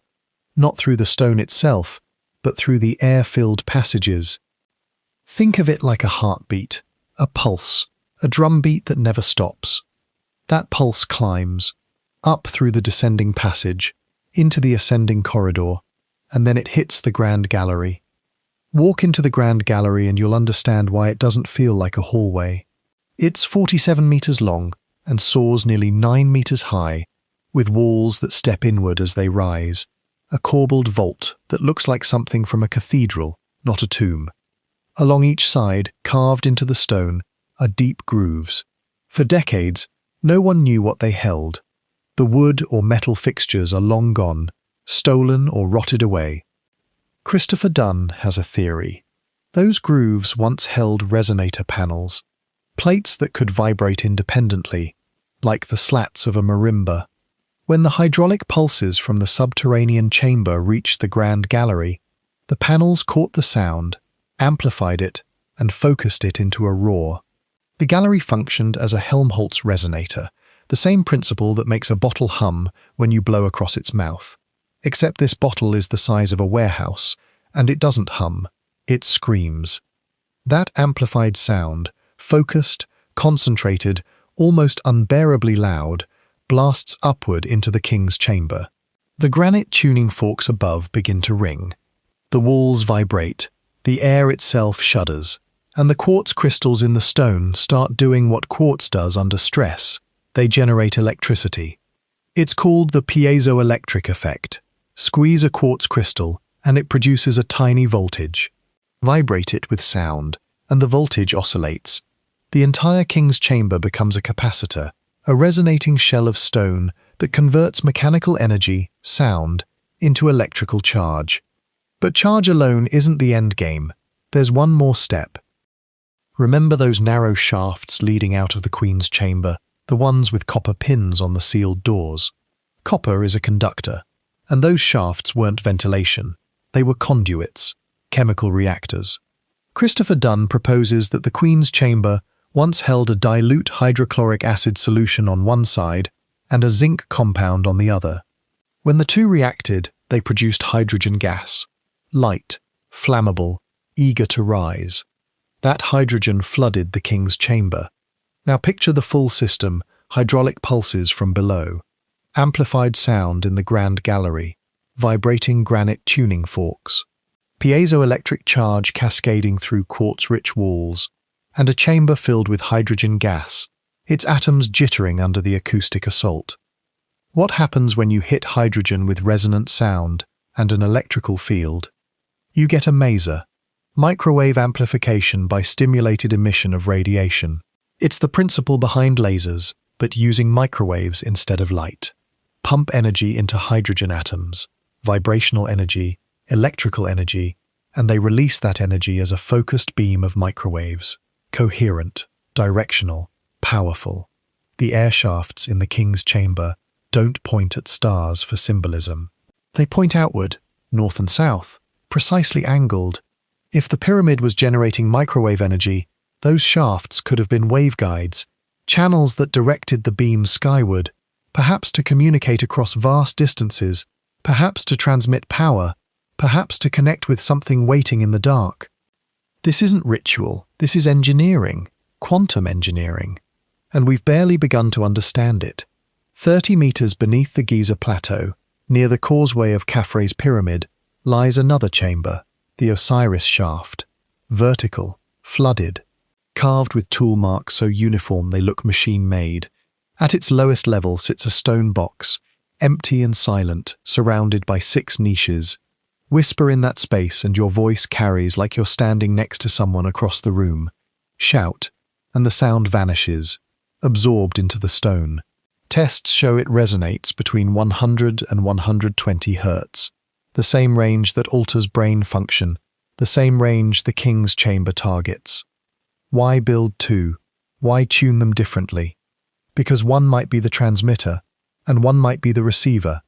not through the stone itself, but through the air-filled passages. Think of it like a heartbeat, a pulse, a drumbeat that never stops. That pulse climbs, up through the descending passage, into the ascending corridor, and then it hits the Grand Gallery. Walk into the Grand Gallery and you'll understand why it doesn't feel like a hallway. It's 47 meters long and soars nearly 9 meters high, with walls that step inward as they rise, a corbelled vault that looks like something from a cathedral, not a tomb. Along each side, carved into the stone, are deep grooves. For decades, no one knew what they held. The wood or metal fixtures are long gone, stolen or rotted away. Christopher Dunn has a theory. Those grooves once held resonator panels, plates that could vibrate independently, like the slats of a marimba. When the hydraulic pulses from the subterranean chamber reached the Grand Gallery, the panels caught the sound, amplified it, and focused it into a roar. The gallery functioned as a Helmholtz resonator, the same principle that makes a bottle hum when you blow across its mouth. Except this bottle is the size of a warehouse, and it doesn't hum. it screams. That amplified sound, focused, concentrated, almost unbearably loud, blasts upward into the king's chamber. The granite tuning forks above begin to ring. The walls vibrate, the air itself shudders, and the quartz crystals in the stone start doing what quartz does under stress. They generate electricity. It's called the piezoelectric effect. Squeeze a quartz crystal, and it produces a tiny voltage. Vibrate it with sound, and the voltage oscillates. The entire king's chamber becomes a capacitor, a resonating shell of stone that converts mechanical energy, sound, into electrical charge. But charge alone isn't the end game. There's one more step. Remember those narrow shafts leading out of the queen's chamber, the ones with copper pins on the sealed doors? Copper is a conductor, and those shafts weren't ventilation. They were conduits, chemical reactors. Christopher Dunn proposes that the Queen's chamber once held a dilute hydrochloric acid solution on one side and a zinc compound on the other. When the two reacted, they produced hydrogen gas, light, flammable, eager to rise. That hydrogen flooded the king's chamber. Now picture the full system, hydraulic pulses from below, amplified sound in the grand gallery, vibrating granite tuning forks, piezoelectric charge cascading through quartz-rich walls, and a chamber filled with hydrogen gas, its atoms jittering under the acoustic assault. What happens when you hit hydrogen with resonant sound and an electrical field? You get a maser, microwave amplification by stimulated emission of radiation. It's the principle behind lasers, but using microwaves instead of light. Pump energy into hydrogen atoms, vibrational energy, electrical energy, and they release that energy as a focused beam of microwaves, coherent, directional, powerful. The air shafts in the king's chamber don't point at stars for symbolism. They point outward, north and south, precisely angled. If the pyramid was generating microwave energy, those shafts could have been waveguides, channels that directed the beam skyward, perhaps to communicate across vast distances, perhaps to transmit power, perhaps to connect with something waiting in the dark. This isn't ritual, this is engineering, quantum engineering, and we've barely begun to understand it. 30 meters beneath the Giza plateau, near the causeway of Khafre's pyramid, lies another chamber, the Osiris shaft, vertical, flooded, carved with tool marks so uniform they look machine-made. At its lowest level sits a stone box, empty and silent, surrounded by 6 niches. Whisper in that space and your voice carries like you're standing next to someone across the room. Shout, and the sound vanishes, absorbed into the stone. Tests show it resonates between 100 and 120 hertz, the same range that alters brain function, the same range the king's chamber targets. Why build 2? Why tune them differently? Because one might be the transmitter, and one might be the receiver.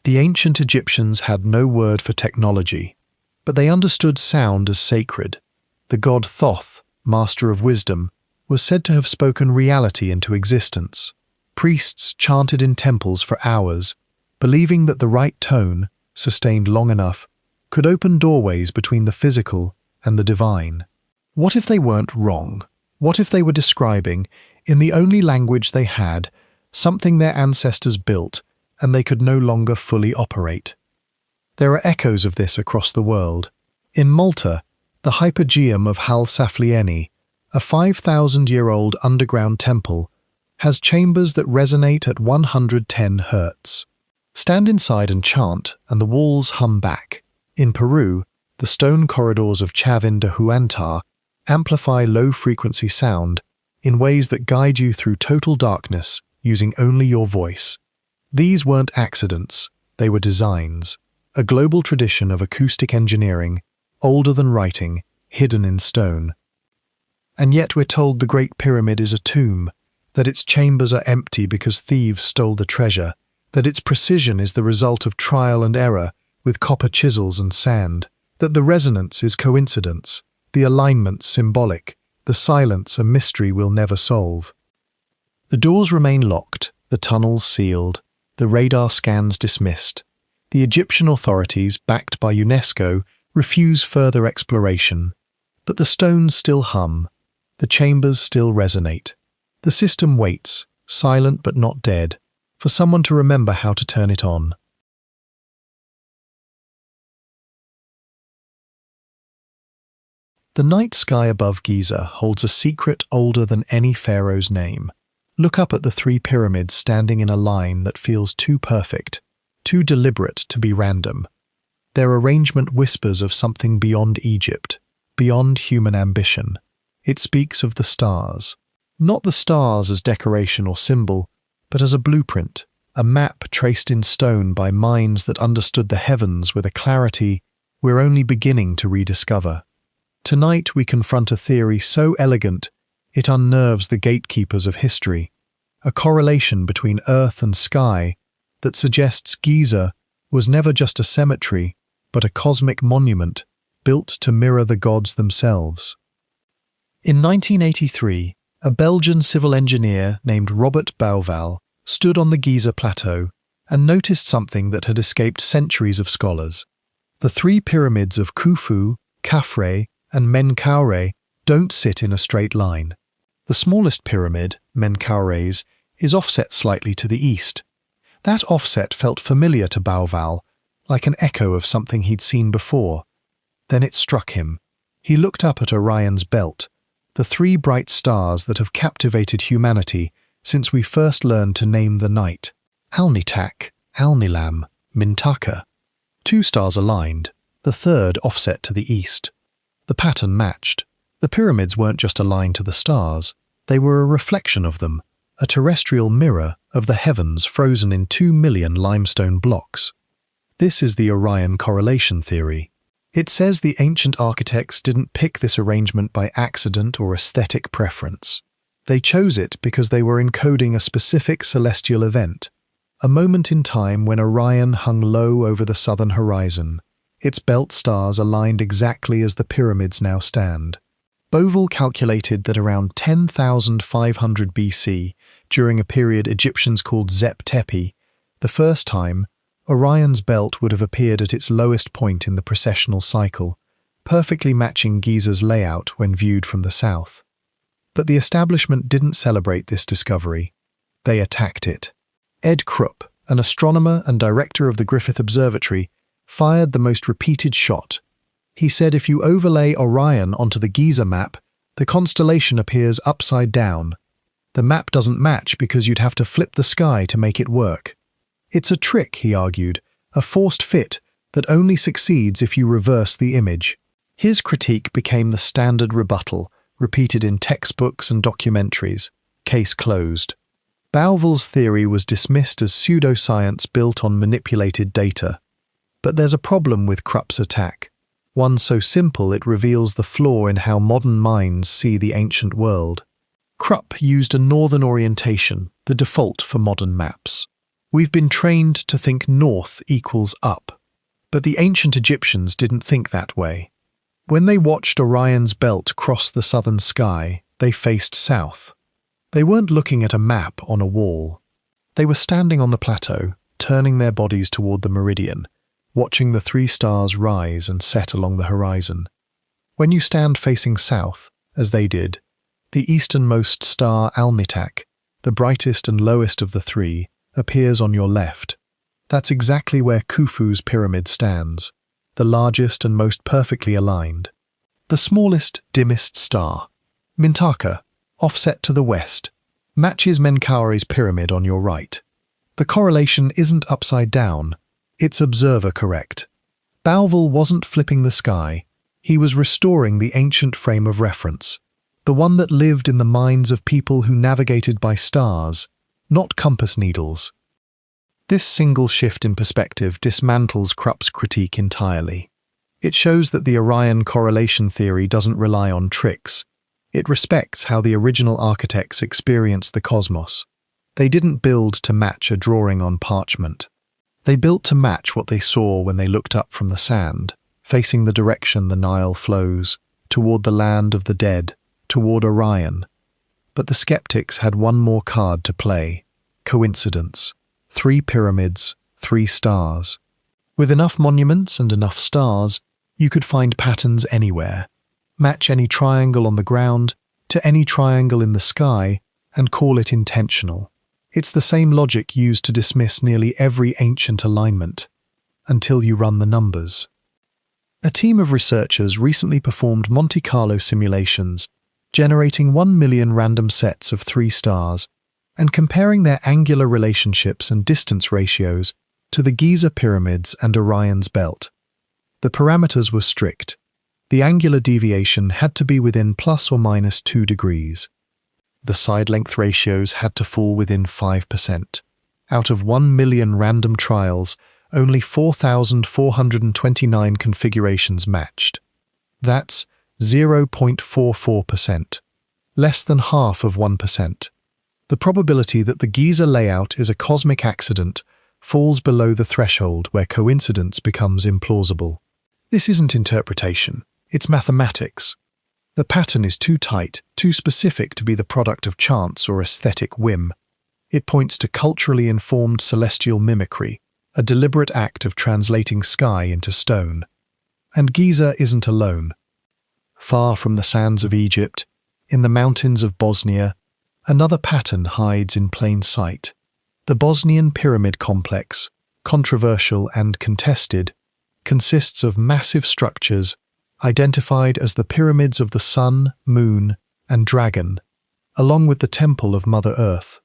The ancient Egyptians had no word for technology, but they understood sound as sacred. The god Thoth, master of wisdom, was said to have spoken reality into existence. Priests chanted in temples for hours, believing that the right tone, sustained long enough, could open doorways between the physical and the divine. What if they weren't wrong? What if they were describing, in the only language they had, something their ancestors built and they could no longer fully operate? There are echoes of this across the world. In Malta, the Hypogeum of Hal Saflieni, a 5,000-year-old underground temple, has chambers that resonate at 110 hertz. Stand inside and chant, and the walls hum back. In Peru, the stone corridors of Chavin de Huantar amplify low-frequency sound in ways that guide you through total darkness using only your voice. These weren't accidents, they were designs, a global tradition of acoustic engineering, older than writing, hidden in stone. And yet we're told the Great Pyramid is a tomb, that its chambers are empty because thieves stole the treasure, that its precision is the result of trial and error with copper chisels and sand, that the resonance is coincidence, the alignment symbolic, the silence a mystery we'll never solve. The doors remain locked, the tunnels sealed, the radar scans dismissed. The Egyptian authorities, backed by UNESCO, refuse further exploration. But the stones still hum, the chambers still resonate. The system waits, silent but not dead, for someone to remember how to turn it on. The night sky above Giza holds a secret older than any pharaoh's name. Look up at the three pyramids standing in a line that feels too perfect, too deliberate to be random. Their arrangement whispers of something beyond Egypt, beyond human ambition. It speaks of the stars. Not the stars as decoration or symbol, but as a blueprint, a map traced in stone by minds that understood the heavens with a clarity we're only beginning to rediscover. Tonight we confront a theory so elegant it unnerves the gatekeepers of history, a correlation between earth and sky that suggests Giza was never just a cemetery, but a cosmic monument built to mirror the gods themselves. In 1983, a Belgian civil engineer named Robert Bouwval stood on the Giza plateau and noticed something that had escaped centuries of scholars. The three pyramids of Khufu, Khafre, and Menkaure don't sit in a straight line. The smallest pyramid, Menkaure's, is offset slightly to the east. That offset felt familiar to Bouwval, like an echo of something he'd seen before. Then it struck him. He looked up at Orion's belt, the three bright stars that have captivated humanity since we first learned to name the night. Alnitak, Alnilam, Mintaka. Two stars aligned, the third offset to the east. The pattern matched. The pyramids weren't just aligned to the stars, they were a reflection of them, a terrestrial mirror of the heavens frozen in 2 million limestone blocks. This is the Orion correlation theory. It says the ancient architects didn't pick this arrangement by accident or aesthetic preference. They chose it because they were encoding a specific celestial event, a moment in time when Orion hung low over the southern horizon, its belt stars aligned exactly as the pyramids now stand. Bouwval calculated that around 10,500 BC, during a period Egyptians called Zep Tepi, the first time, Orion's belt would have appeared at its lowest point in the precessional cycle, perfectly matching Giza's layout when viewed from the south. But the establishment didn't celebrate this discovery. They attacked it. Ed Krupp, an astronomer and director of the Griffith Observatory, fired the most repeated shot. He said if you overlay Orion onto the Giza map, the constellation appears upside down. The map doesn't match because you'd have to flip the sky to make it work. It's a trick, he argued, a forced fit that only succeeds if you reverse the image. His critique became the standard rebuttal, repeated in textbooks and documentaries. Case closed. Bouwval's theory was dismissed as pseudoscience built on manipulated data. But there's a problem with Krupp's attack, one so simple it reveals the flaw in how modern minds see the ancient world. Krupp used a northern orientation, the default for modern maps. We've been trained to think north equals up, but the ancient Egyptians didn't think that way. When they watched Orion's belt cross the southern sky, they faced south. They weren't looking at a map on a wall. They were standing on the plateau, turning their bodies toward the meridian, watching the three stars rise and set along the horizon. When you stand facing south, as they did, the easternmost star Alnitak, the brightest and lowest of the three, appears on your left. That's exactly where Khufu's pyramid stands, the largest and most perfectly aligned. The smallest, dimmest star, Mintaka, offset to the west, matches Menkaure's pyramid on your right. The correlation isn't upside down, it's observer correct. Bouwval wasn't flipping the sky, he was restoring the ancient frame of reference, the one that lived in the minds of people who navigated by stars, not compass needles. This single shift in perspective dismantles Krupp's critique entirely. It shows that the Orion correlation theory doesn't rely on tricks. It respects how the original architects experienced the cosmos. They didn't build to match a drawing on parchment. They built to match what they saw when they looked up from the sand, facing the direction the Nile flows, toward the land of the dead, toward Orion. But the skeptics had one more card to play: coincidence. 3 pyramids, 3 stars. With enough monuments and enough stars, You could find patterns anywhere. Match any triangle on the ground to any triangle in the sky and call it intentional. It's the same logic used to dismiss nearly every ancient alignment, until you run the numbers. A team of researchers recently performed Monte Carlo simulations, generating 1 million random sets of 3 stars and comparing their angular relationships and distance ratios to the Giza pyramids and Orion's belt. The parameters were strict. The angular deviation had to be within plus or minus 2 degrees. The side length ratios had to fall within 5%. Out of 1 million random trials, only 4,429 configurations matched. That's 0.44%, less than half of 1%. The probability that the Giza layout is a cosmic accident falls below the threshold where coincidence becomes implausible. This isn't interpretation, it's mathematics. The pattern is too tight, too specific to be the product of chance or aesthetic whim. It points to culturally informed celestial mimicry, a deliberate act of translating sky into stone. And Giza isn't alone. Far from the sands of Egypt, in the mountains of Bosnia, another pattern hides in plain sight. The Bosnian pyramid complex, controversial and contested, consists of massive structures identified as the pyramids of the Sun, Moon, and Dragon, along with the Temple of Mother Earth.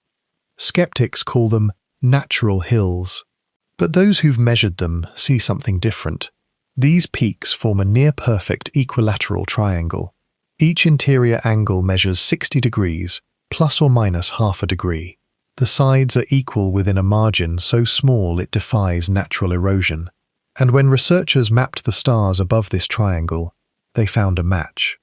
Skeptics call them natural hills. But those who've measured them see something different. These peaks form a near-perfect equilateral triangle. Each interior angle measures 60 degrees, plus or minus half a degree. The sides are equal within a margin so small it defies natural erosion. And when researchers mapped the stars above this triangle, they found a match.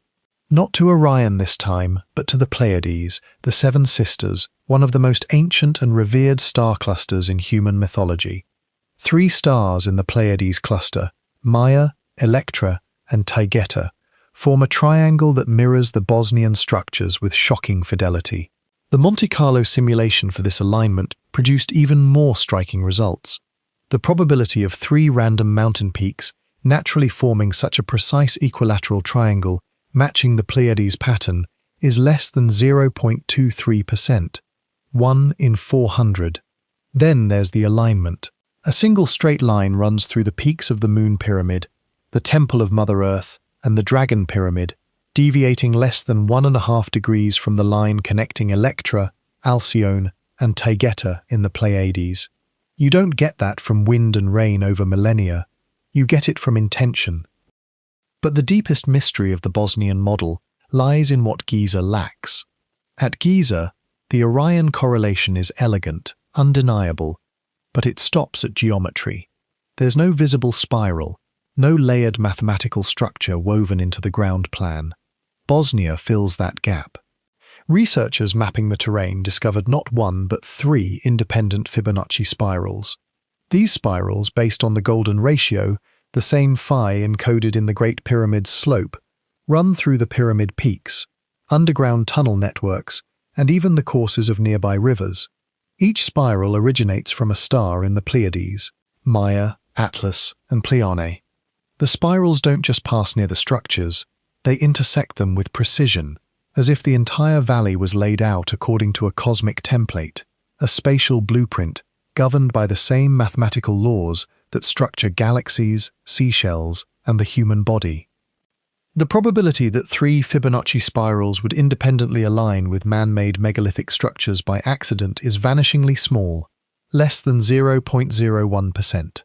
Not to Orion this time, but to the Pleiades, the Seven Sisters, one of the most ancient and revered star clusters in human mythology. 3 stars in the Pleiades cluster, Maia, Electra, and Taygeta, form a triangle that mirrors the Bosnian structures with shocking fidelity. The Monte Carlo simulation for this alignment produced even more striking results. The probability of 3 random mountain peaks naturally forming such a precise equilateral triangle matching the Pleiades pattern is less than 0.23%, 1 in 400. Then there's the alignment. A single straight line runs through the peaks of the Moon Pyramid, the Temple of Mother Earth, and the Dragon Pyramid, deviating less than 1.5 degrees from the line connecting Electra, Alcyone, and Taygeta in the Pleiades. You don't get that from wind and rain over millennia. You get it from intention. But the deepest mystery of the Bosnian model lies in what Giza lacks. At Giza, the Orion correlation is elegant, undeniable, but it stops at geometry. There's no visible spiral, no layered mathematical structure woven into the ground plan. Bosnia fills that gap. Researchers mapping the terrain discovered not 1 but 3 independent Fibonacci spirals. These spirals, based on the golden ratio, the same phi encoded in the Great Pyramid's slope, run through the pyramid peaks, underground tunnel networks, and even the courses of nearby rivers. Each spiral originates from a star in the Pleiades, Maia, Atlas, and Pleione. The spirals don't just pass near the structures, they intersect them with precision, as if the entire valley was laid out according to a cosmic template, a spatial blueprint governed by the same mathematical laws that structure galaxies, seashells, and the human body. The probability that 3 Fibonacci spirals would independently align with man-made megalithic structures by accident is vanishingly small, less than 0.01%.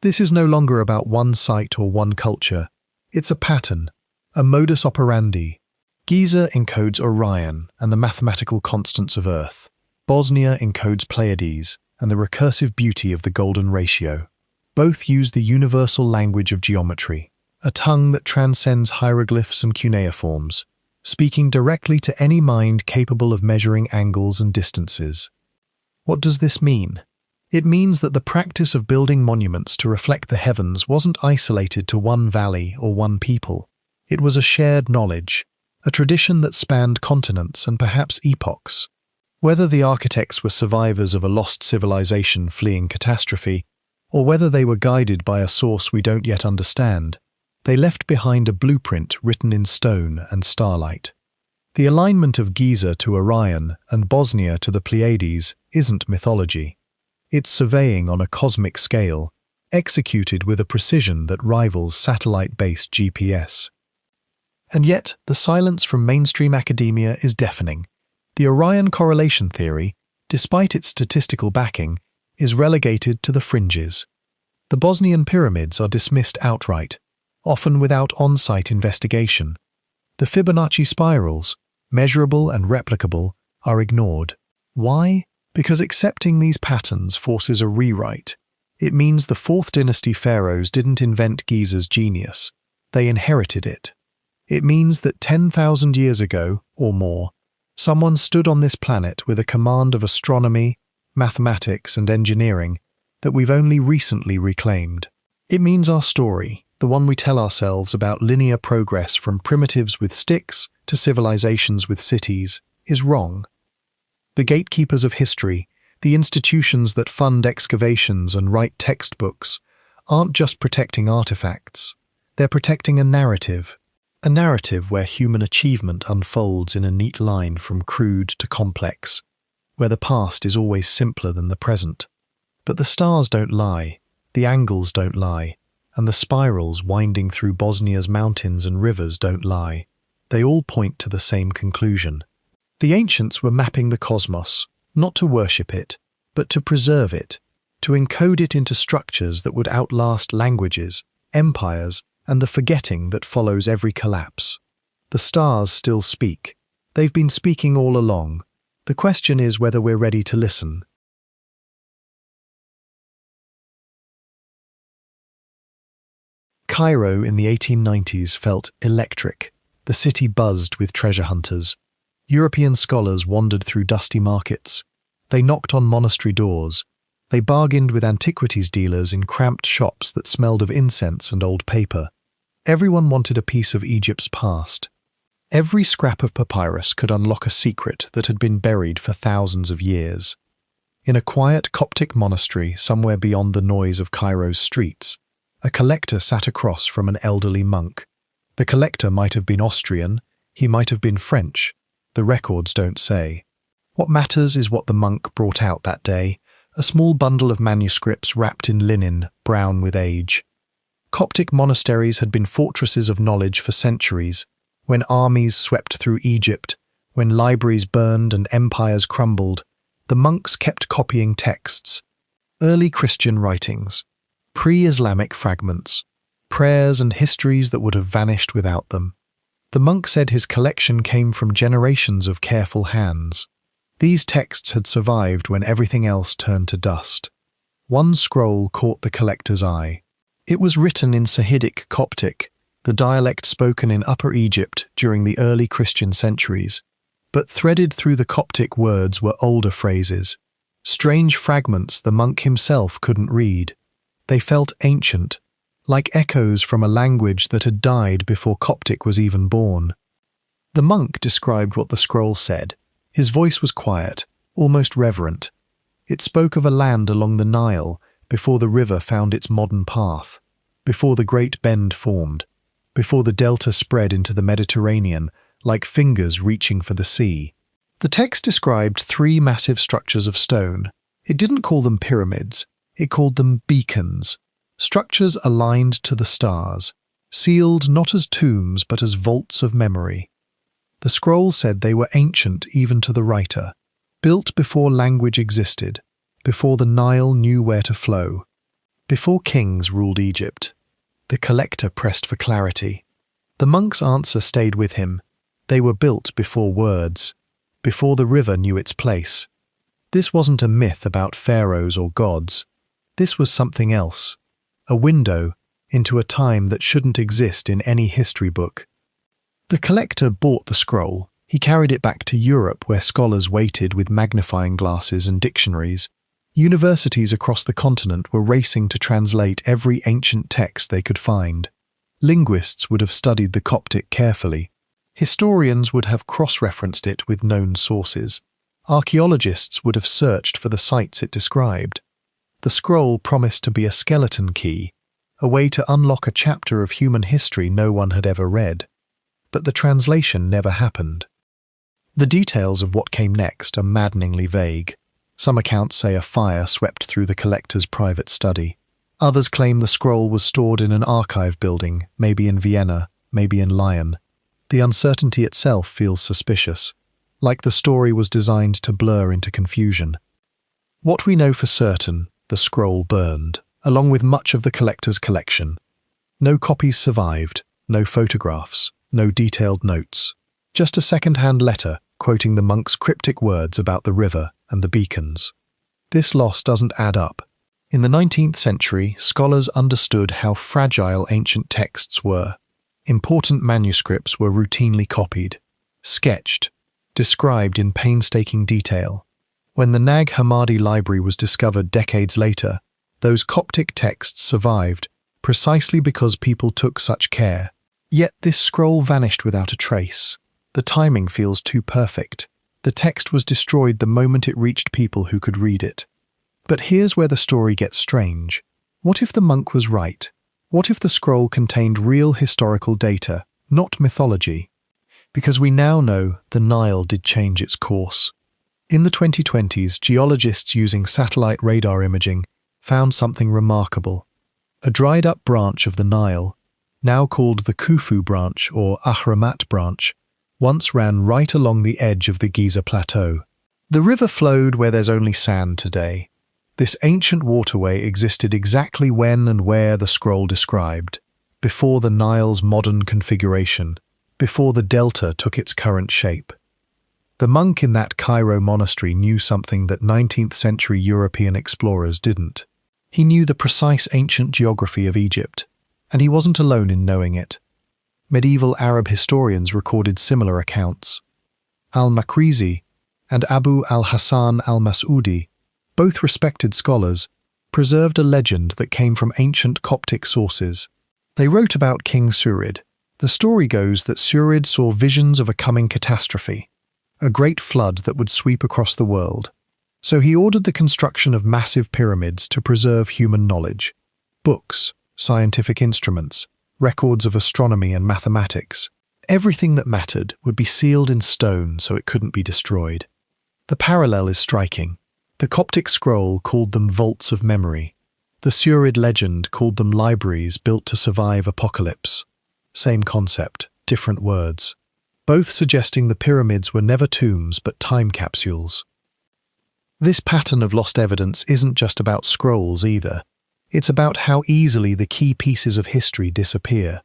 This is no longer about one site or one culture. It's a pattern, a modus operandi. Giza encodes Orion and the mathematical constants of Earth. Bosnia encodes Pleiades and the recursive beauty of the golden ratio. Both use the universal language of geometry, a tongue that transcends hieroglyphs and cuneiforms, speaking directly to any mind capable of measuring angles and distances. What does this mean? It means that the practice of building monuments to reflect the heavens wasn't isolated to one valley or one people. It was a shared knowledge, a tradition that spanned continents and perhaps epochs. Whether the architects were survivors of a lost civilization fleeing catastrophe, or whether they were guided by a source we don't yet understand, They left behind a blueprint written in stone and starlight. The alignment of Giza to Orion and Bosnia to the Pleiades isn't mythology. It's surveying on a cosmic scale, executed with a precision that rivals satellite-based GPS. And yet, the silence from mainstream academia is deafening. The Orion correlation theory, despite its statistical backing, is relegated to the fringes. The Bosnian pyramids are dismissed outright, often without on-site investigation. The Fibonacci spirals, measurable and replicable, are ignored. Why? Because accepting these patterns forces a rewrite. It means the 4th dynasty pharaohs didn't invent Giza's genius. They inherited it. It means that 10,000 years ago, or more, someone stood on this planet with a command of astronomy, mathematics, and engineering that we've only recently reclaimed. It means our story, the one we tell ourselves about linear progress from primitives with sticks to civilizations with cities, is wrong. The gatekeepers of history, the institutions that fund excavations and write textbooks, aren't just protecting artifacts. They're protecting a narrative where human achievement unfolds in a neat line from crude to complex, where the past is always simpler than the present. But the stars don't lie, the angles don't lie, and the spirals winding through Bosnia's mountains and rivers don't lie. They all point to the same conclusion. The ancients were mapping the cosmos, not to worship it, but to preserve it, to encode it into structures that would outlast languages, empires, and the forgetting that follows every collapse. The stars still speak. They've been speaking all along. The question is whether we're ready to listen. Cairo in the 1890s felt electric. The city buzzed with treasure hunters. European scholars wandered through dusty markets. They knocked on monastery doors. They bargained with antiquities dealers in cramped shops that smelled of incense and old paper. Everyone wanted a piece of Egypt's past. Every scrap of papyrus could unlock a secret that had been buried for thousands of years. In a quiet Coptic monastery somewhere beyond the noise of Cairo's streets, a collector sat across from an elderly monk. The collector might have been Austrian, he might have been French. The records don't say. What matters is what the monk brought out that day, a small bundle of manuscripts wrapped in linen, brown with age. Coptic monasteries had been fortresses of knowledge for centuries. When armies swept through Egypt, when libraries burned and empires crumbled, the monks kept copying texts. Early Christian writings, pre-Islamic fragments, prayers and histories that would have vanished without them. The monk said his collection came from generations of careful hands. These texts had survived when everything else turned to dust. One scroll caught the collector's eye. It was written in Sahidic Coptic, the dialect spoken in Upper Egypt during the early Christian centuries, but threaded through the Coptic words were older phrases, strange fragments the monk himself couldn't read. They felt ancient, like echoes from a language that had died before Coptic was even born. The monk described what the scroll said. His voice was quiet, almost reverent. It spoke of a land along the Nile before the river found its modern path, before the Great Bend formed, before the delta spread into the Mediterranean like fingers reaching for the sea. The text described 3 massive structures of stone. It didn't call them pyramids, it called them beacons, structures aligned to the stars, sealed not as tombs but as vaults of memory. The scroll said they were ancient even to the writer, built before language existed, before the Nile knew where to flow, before kings ruled Egypt. The collector pressed for clarity. The monk's answer stayed with him. They were built before words, before the river knew its place. This wasn't a myth about pharaohs or gods. This was something else, a window into a time that shouldn't exist in any history book. The collector bought the scroll. He carried it back to Europe where scholars waited with magnifying glasses and dictionaries. Universities across the continent were racing to translate every ancient text they could find. Linguists would have studied the Coptic carefully. Historians would have cross-referenced it with known sources. Archaeologists would have searched for the sites it described. The scroll promised to be a skeleton key, a way to unlock a chapter of human history no one had ever read. But the translation never happened. The details of what came next are maddeningly vague. Some accounts say a fire swept through the collector's private study. Others claim the scroll was stored in an archive building, maybe in Vienna, maybe in Lyon. The uncertainty itself feels suspicious, like the story was designed to blur into confusion. What we know for certain, the scroll burned, along with much of the collector's collection. No copies survived, no photographs, no detailed notes. Just a second-hand letter quoting the monk's cryptic words about the river and the beacons. This loss doesn't add up. In the 19th century, scholars understood how fragile ancient texts were. Important manuscripts were routinely copied, sketched, described in painstaking detail. When the Nag Hammadi library was discovered decades later, those Coptic texts survived precisely because people took such care. Yet this scroll vanished without a trace. The timing feels too perfect. The text was destroyed the moment it reached people who could read it. But here's where the story gets strange. What if the monk was right? What if the scroll contained real historical data, not mythology? Because we now know the Nile did change its course. In the 2020s, geologists using satellite radar imaging found something remarkable. A dried-up branch of the Nile, now called the Khufu branch or Ahramat branch, once ran right along the edge of the Giza plateau. The river flowed where there's only sand today. This ancient waterway existed exactly when and where the scroll described, before the Nile's modern configuration, before the delta took its current shape. The monk in that Cairo monastery knew something that 19th century European explorers didn't. He knew the precise ancient geography of Egypt, and he wasn't alone in knowing it. Medieval Arab historians recorded similar accounts. Al-Makrizi and Abu al-Hasan al-Mas'udi, both respected scholars, preserved a legend that came from ancient Coptic sources. They wrote about King Surid. The story goes that Surid saw visions of a coming catastrophe, a great flood that would sweep across the world. So he ordered the construction of massive pyramids to preserve human knowledge. Books, scientific instruments, records of astronomy and mathematics. Everything that mattered would be sealed in stone so it couldn't be destroyed. The parallel is striking. The Coptic scroll called them vaults of memory. The Surid legend called them libraries built to survive apocalypse. Same concept, different words. Both suggesting the pyramids were never tombs but time capsules. This pattern of lost evidence isn't just about scrolls either. It's about how easily the key pieces of history disappear.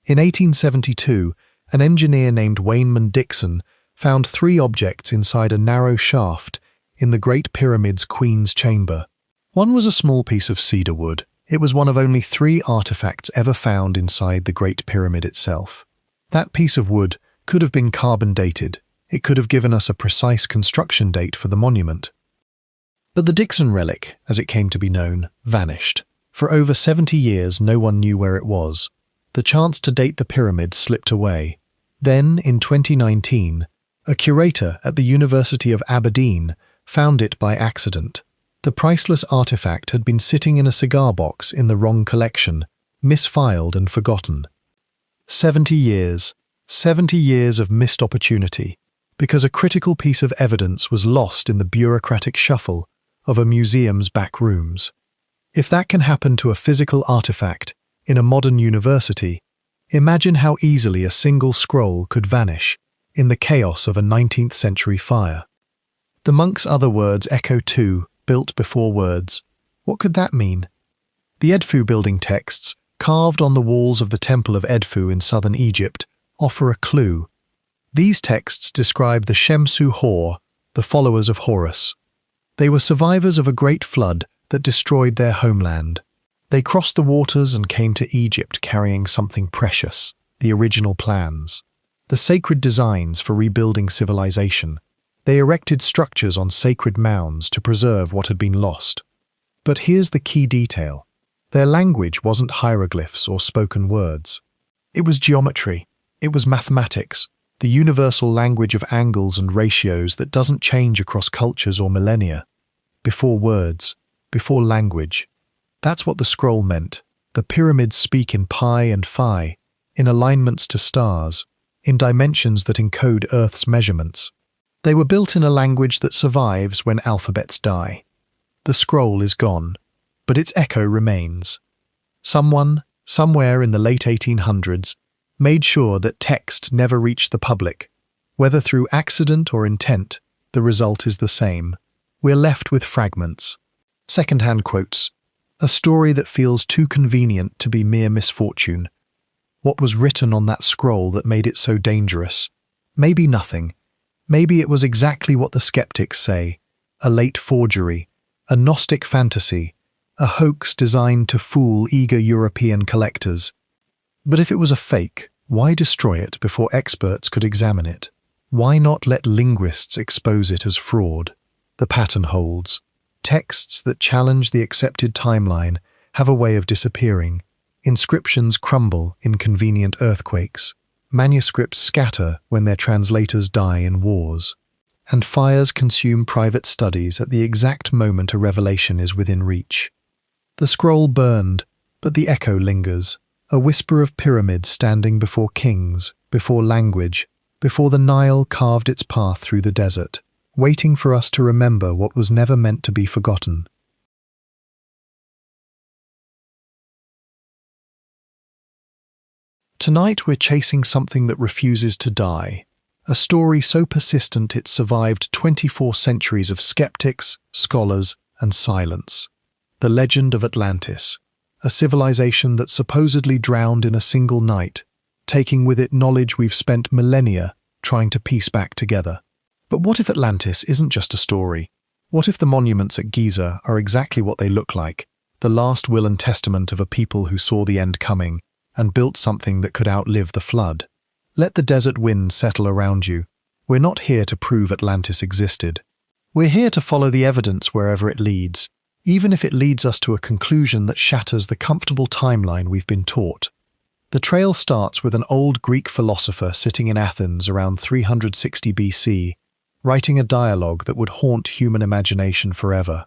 In 1872, an engineer named Wayneman Dixon found 3 objects inside a narrow shaft in the Great Pyramid's Queen's Chamber. One was a small piece of cedar wood. It was one of only 3 artifacts ever found inside the Great Pyramid itself. That piece of wood could have been carbon dated. It could have given us a precise construction date for the monument. But the Dixon relic, as it came to be known, vanished. For over 70 years, no one knew where it was. The chance to date the pyramid slipped away. Then, in 2019, a curator at the University of Aberdeen found it by accident. The priceless artifact had been sitting in a cigar box in the wrong collection, misfiled and forgotten. 70 years. 70 years of missed opportunity, because a critical piece of evidence was lost in the bureaucratic shuffle of a museum's back rooms. If that can happen to a physical artifact in a modern university, imagine how easily a single scroll could vanish in the chaos of a 19th century fire. The monk's other words echo too, built before words. What could that mean? The Edfu building texts, carved on the walls of the Temple of Edfu in southern Egypt, offer a clue. These texts describe the Shemsu Hor, the followers of Horus. They were survivors of a great flood that destroyed their homeland. They crossed the waters and came to Egypt carrying something precious, the original plans, the sacred designs for rebuilding civilization. They erected structures on sacred mounds to preserve what had been lost. But here's the key detail. Their language wasn't hieroglyphs or spoken words. It was geometry. It was mathematics, the universal language of angles and ratios that doesn't change across cultures or millennia. Before words, before language. That's what the scroll meant. The pyramids speak in pi and phi, in alignments to stars, in dimensions that encode Earth's measurements. They were built in a language that survives when alphabets die. The scroll is gone, but its echo remains. Someone, somewhere in the late 1800s, made sure that text never reached the public. Whether through accident or intent, the result is the same. We're left with fragments. Second-hand quotes. A story that feels too convenient to be mere misfortune. What was written on that scroll that made it so dangerous? Maybe nothing. Maybe it was exactly what the skeptics say. A late forgery, a Gnostic fantasy, a hoax designed to fool eager European collectors. But if it was a fake, why destroy it before experts could examine it? Why not let linguists expose it as fraud? The pattern holds. Texts that challenge the accepted timeline have a way of disappearing. Inscriptions crumble in convenient earthquakes. Manuscripts scatter when their translators die in wars. And fires consume private studies at the exact moment a revelation is within reach. The scroll burned, but the echo lingers. A whisper of pyramids standing before kings, before language, before the Nile carved its path through the desert, waiting for us to remember what was never meant to be forgotten. Tonight we're chasing something that refuses to die, a story so persistent it survived 24 centuries of skeptics, scholars, and silence. The legend of Atlantis, a civilization that supposedly drowned in a single night, taking with it knowledge we've spent millennia trying to piece back together. But what if Atlantis isn't just a story? What if the monuments at Giza are exactly what they look like, the last will and testament of a people who saw the end coming and built something that could outlive the flood? Let the desert wind settle around you. We're not here to prove Atlantis existed. We're here to follow the evidence wherever it leads, even if it leads us to a conclusion that shatters the comfortable timeline we've been taught. The trail starts with an old Greek philosopher sitting in Athens around 360 BC, writing a dialogue that would haunt human imagination forever.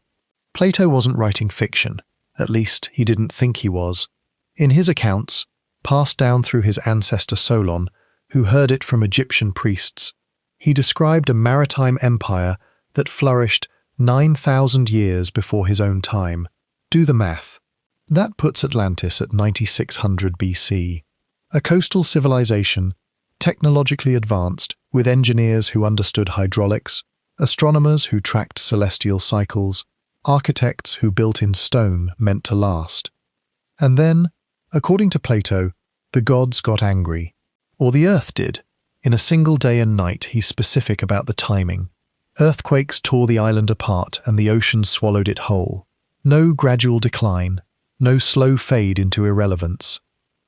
Plato wasn't writing fiction, at least he didn't think he was. In his accounts, passed down through his ancestor Solon, who heard it from Egyptian priests, he described a maritime empire that flourished 9,000 years before his own time. Do the math. That puts Atlantis at 9600 BC. A coastal civilization, technologically advanced, with engineers who understood hydraulics, astronomers who tracked celestial cycles, architects who built in stone meant to last. And then, according to Plato, the gods got angry. Or the earth did. In a single day and night, he's specific about the timing. Earthquakes tore the island apart and the ocean swallowed it whole. No gradual decline, no slow fade into irrelevance.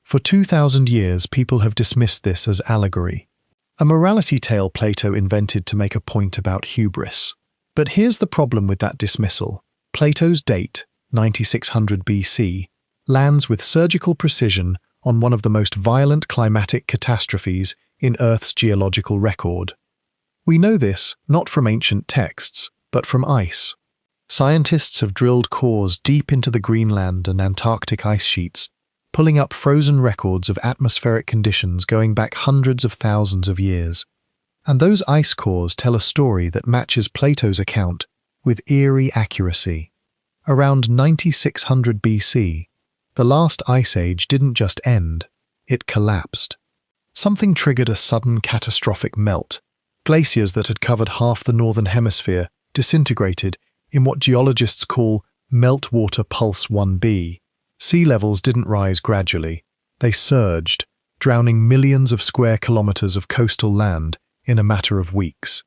For 2,000 years, people have dismissed this as allegory. A morality tale Plato invented to make a point about hubris. But here's the problem with that dismissal. Plato's date, 9600 BC, lands with surgical precision on one of the most violent climatic catastrophes in Earth's geological record. We know this not from ancient texts, but from ice. Scientists have drilled cores deep into the Greenland and Antarctic ice sheets, pulling up frozen records of atmospheric conditions going back hundreds of thousands of years. And those ice cores tell a story that matches Plato's account with eerie accuracy. Around 9600 BC, the last ice age didn't just end, it collapsed. Something triggered a sudden catastrophic melt. Glaciers that had covered half the northern hemisphere disintegrated in what geologists call meltwater pulse 1b. Sea levels didn't rise gradually. They surged, drowning millions of square kilometers of coastal land in a matter of weeks.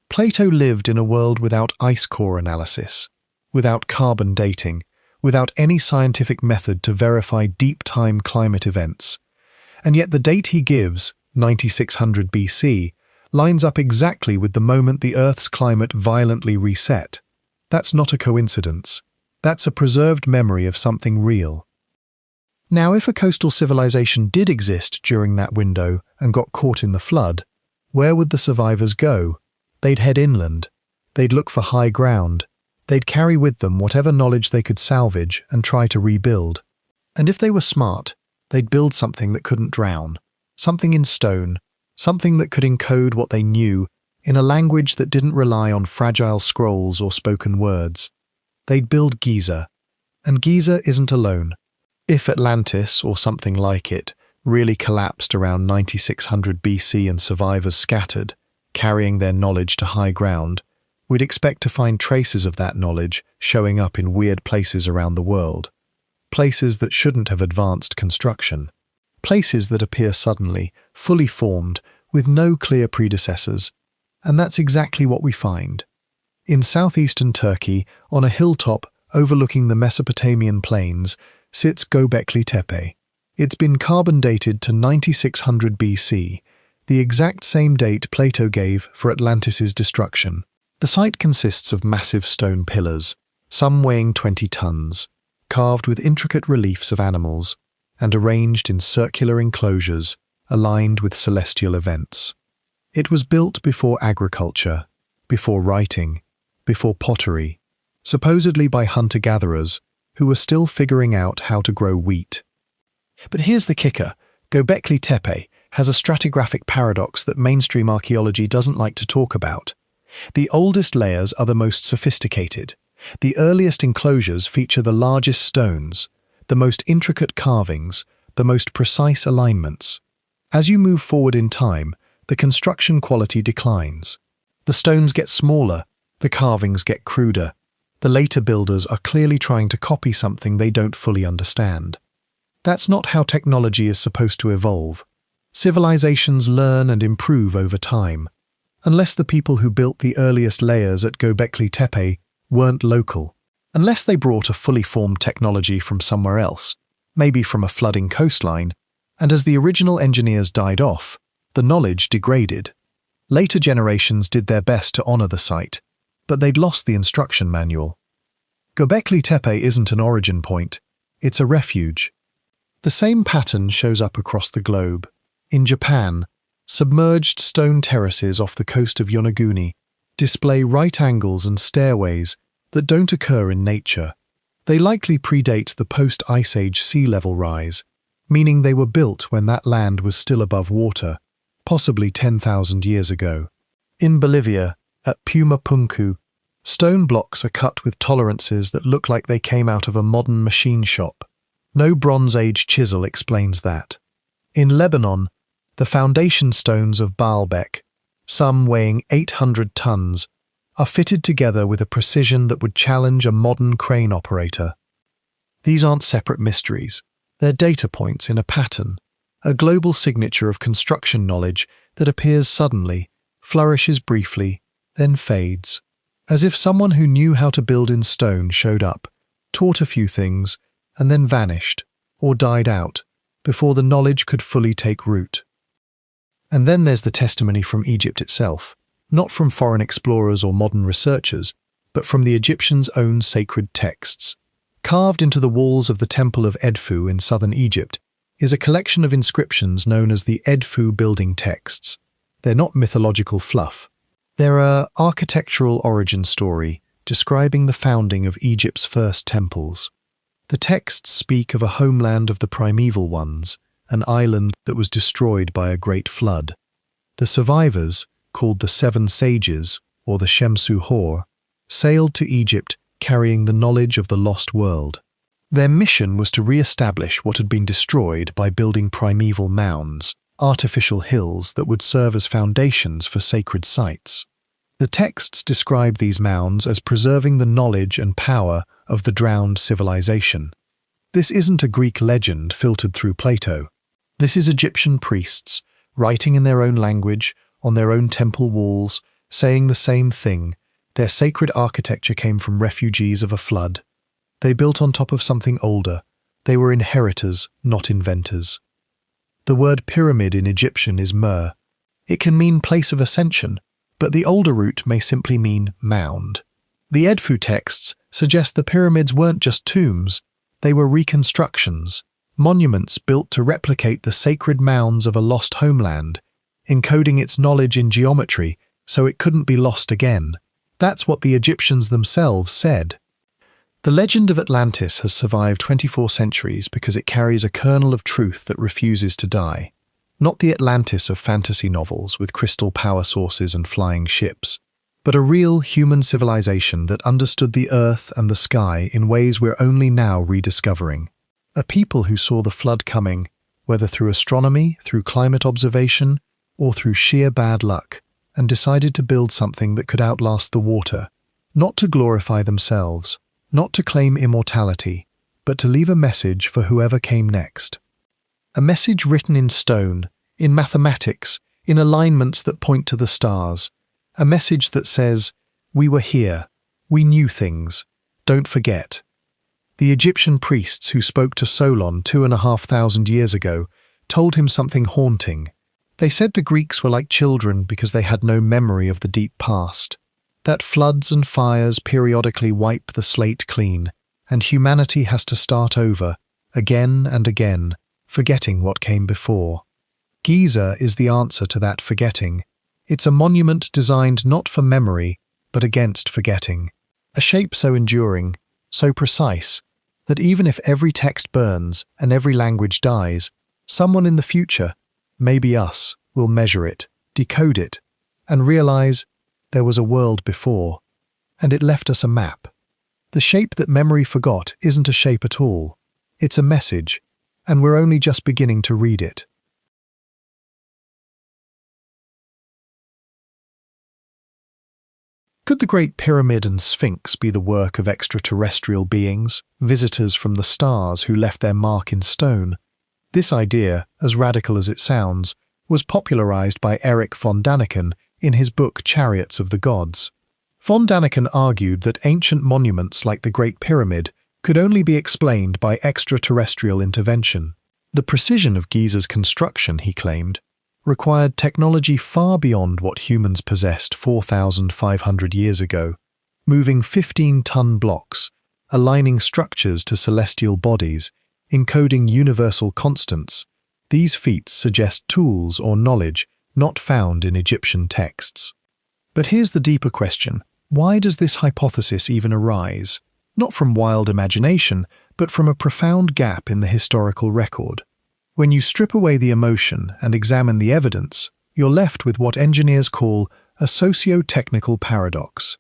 Plato lived in a world without ice core analysis, without carbon dating, without any scientific method to verify deep-time climate events. And yet the date he gives, 9600 BC, lines up exactly with the moment the Earth's climate violently reset. That's not a coincidence. That's a preserved memory of something real. Now, if a coastal civilization did exist during that window and got caught in the flood, where would the survivors go? They'd head inland. They'd look for high ground. They'd carry with them whatever knowledge they could salvage and try to rebuild. And if they were smart, they'd build something that couldn't drown, something in stone, something that could encode what they knew in a language that didn't rely on fragile scrolls or spoken words. They'd build Giza. And Giza isn't alone. If Atlantis, or something like it, really collapsed around 9600 BC and survivors scattered, carrying their knowledge to high ground, we'd expect to find traces of that knowledge showing up in weird places around the world. Places that shouldn't have advanced construction. Places that appear suddenly, fully formed, with no clear predecessors. And that's exactly what we find. In southeastern Turkey, on a hilltop overlooking the Mesopotamian plains, sits Göbekli Tepe. It's been carbon dated to 9600 BC, the exact same date Plato gave for Atlantis' destruction. The site consists of massive stone pillars, some weighing 20 tons, carved with intricate reliefs of animals, and arranged in circular enclosures aligned with celestial events. It was built before agriculture, before writing, before pottery, supposedly by hunter-gatherers who were still figuring out how to grow wheat. But here's the kicker. Göbekli Tepe has a stratigraphic paradox that mainstream archaeology doesn't like to talk about. The oldest layers are the most sophisticated. The earliest enclosures feature the largest stones, the most intricate carvings, the most precise alignments. As you move forward in time, the construction quality declines. The stones get smaller, the carvings get cruder. The later builders are clearly trying to copy something they don't fully understand. That's not how technology is supposed to evolve. Civilizations learn and improve over time. Unless the people who built the earliest layers at Göbekli Tepe weren't local. Unless they brought a fully formed technology from somewhere else, maybe from a flooding coastline, and as the original engineers died off, the knowledge degraded. Later generations did their best to honor the site, but they'd lost the instruction manual. Göbekli Tepe isn't an origin point, it's a refuge. The same pattern shows up across the globe. In Japan, submerged stone terraces off the coast of Yonaguni display right angles and stairways that don't occur in nature. They likely predate the post-Ice Age sea level rise, meaning they were built when that land was still above water, possibly 10,000 years ago. In Bolivia, at Pumapunku, stone blocks are cut with tolerances that look like they came out of a modern machine shop. No Bronze Age chisel explains that. In Lebanon, the foundation stones of Baalbek, some weighing 800 tons, are fitted together with a precision that would challenge a modern crane operator. These aren't separate mysteries. They're data points in a pattern, a global signature of construction knowledge that appears suddenly, flourishes briefly, then fades. As if someone who knew how to build in stone showed up, taught a few things, and then vanished, or died out, before the knowledge could fully take root. And then there's the testimony from Egypt itself, not from foreign explorers or modern researchers, but from the Egyptians' own sacred texts. Carved into the walls of the Temple of Edfu in southern Egypt is a collection of inscriptions known as the Edfu building texts. They're not mythological fluff. They're an architectural origin story describing the founding of Egypt's first temples. The texts speak of a homeland of the primeval ones, an island that was destroyed by a great flood. The survivors, called the Seven Sages, or the Shemsu Hor, sailed to Egypt carrying the knowledge of the lost world. Their mission was to re-establish what had been destroyed by building primeval mounds, artificial hills that would serve as foundations for sacred sites. The texts describe these mounds as preserving the knowledge and power of the drowned civilization. This isn't a Greek legend filtered through Plato. This is Egyptian priests, writing in their own language, on their own temple walls, saying the same thing. Their sacred architecture came from refugees of a flood. They built on top of something older. They were inheritors, not inventors. The word pyramid in Egyptian is mer. It can mean place of ascension, but the older root may simply mean mound. The Edfu texts suggest the pyramids weren't just tombs, they were reconstructions, monuments built to replicate the sacred mounds of a lost homeland, encoding its knowledge in geometry so it couldn't be lost again. That's what the Egyptians themselves said. The legend of Atlantis has survived 24 centuries because it carries a kernel of truth that refuses to die. Not the Atlantis of fantasy novels with crystal power sources and flying ships, but a real human civilization that understood the earth and the sky in ways we're only now rediscovering. A people who saw the flood coming, whether through astronomy, through climate observation, or through sheer bad luck, and decided to build something that could outlast the water, not to glorify themselves, not to claim immortality, but to leave a message for whoever came next. A message written in stone, in mathematics, in alignments that point to the stars. A message that says, "We were here, we knew things, don't forget." The Egyptian priests who spoke to Solon 2,500 years ago told him something haunting. They said the Greeks were like children because they had no memory of the deep past, that floods and fires periodically wipe the slate clean, and humanity has to start over, again and again, forgetting what came before. Giza is the answer to that forgetting. It's a monument designed not for memory, but against forgetting. A shape so enduring, so precise, that even if every text burns and every language dies, someone in the future, maybe us, will measure it, decode it, and realize there was a world before, and it left us a map. The shape that memory forgot isn't a shape at all. It's a message, and we're only just beginning to read it. Could the Great Pyramid and Sphinx be the work of extraterrestrial beings, visitors from the stars who left their mark in stone? This idea, as radical as it sounds, was popularized by Erich von Däniken in his book Chariots of the Gods. Von Däniken argued that ancient monuments like the Great Pyramid could only be explained by extraterrestrial intervention. The precision of Giza's construction, he claimed, required technology far beyond what humans possessed 4,500 years ago, moving 15-ton blocks, aligning structures to celestial bodies, encoding universal constants. These feats suggest tools or knowledge not found in Egyptian texts. But here's the deeper question. Why does this hypothesis even arise? Not from wild imagination, but from a profound gap in the historical record. When you strip away the emotion and examine the evidence, you're left with what engineers call a socio-technical paradox.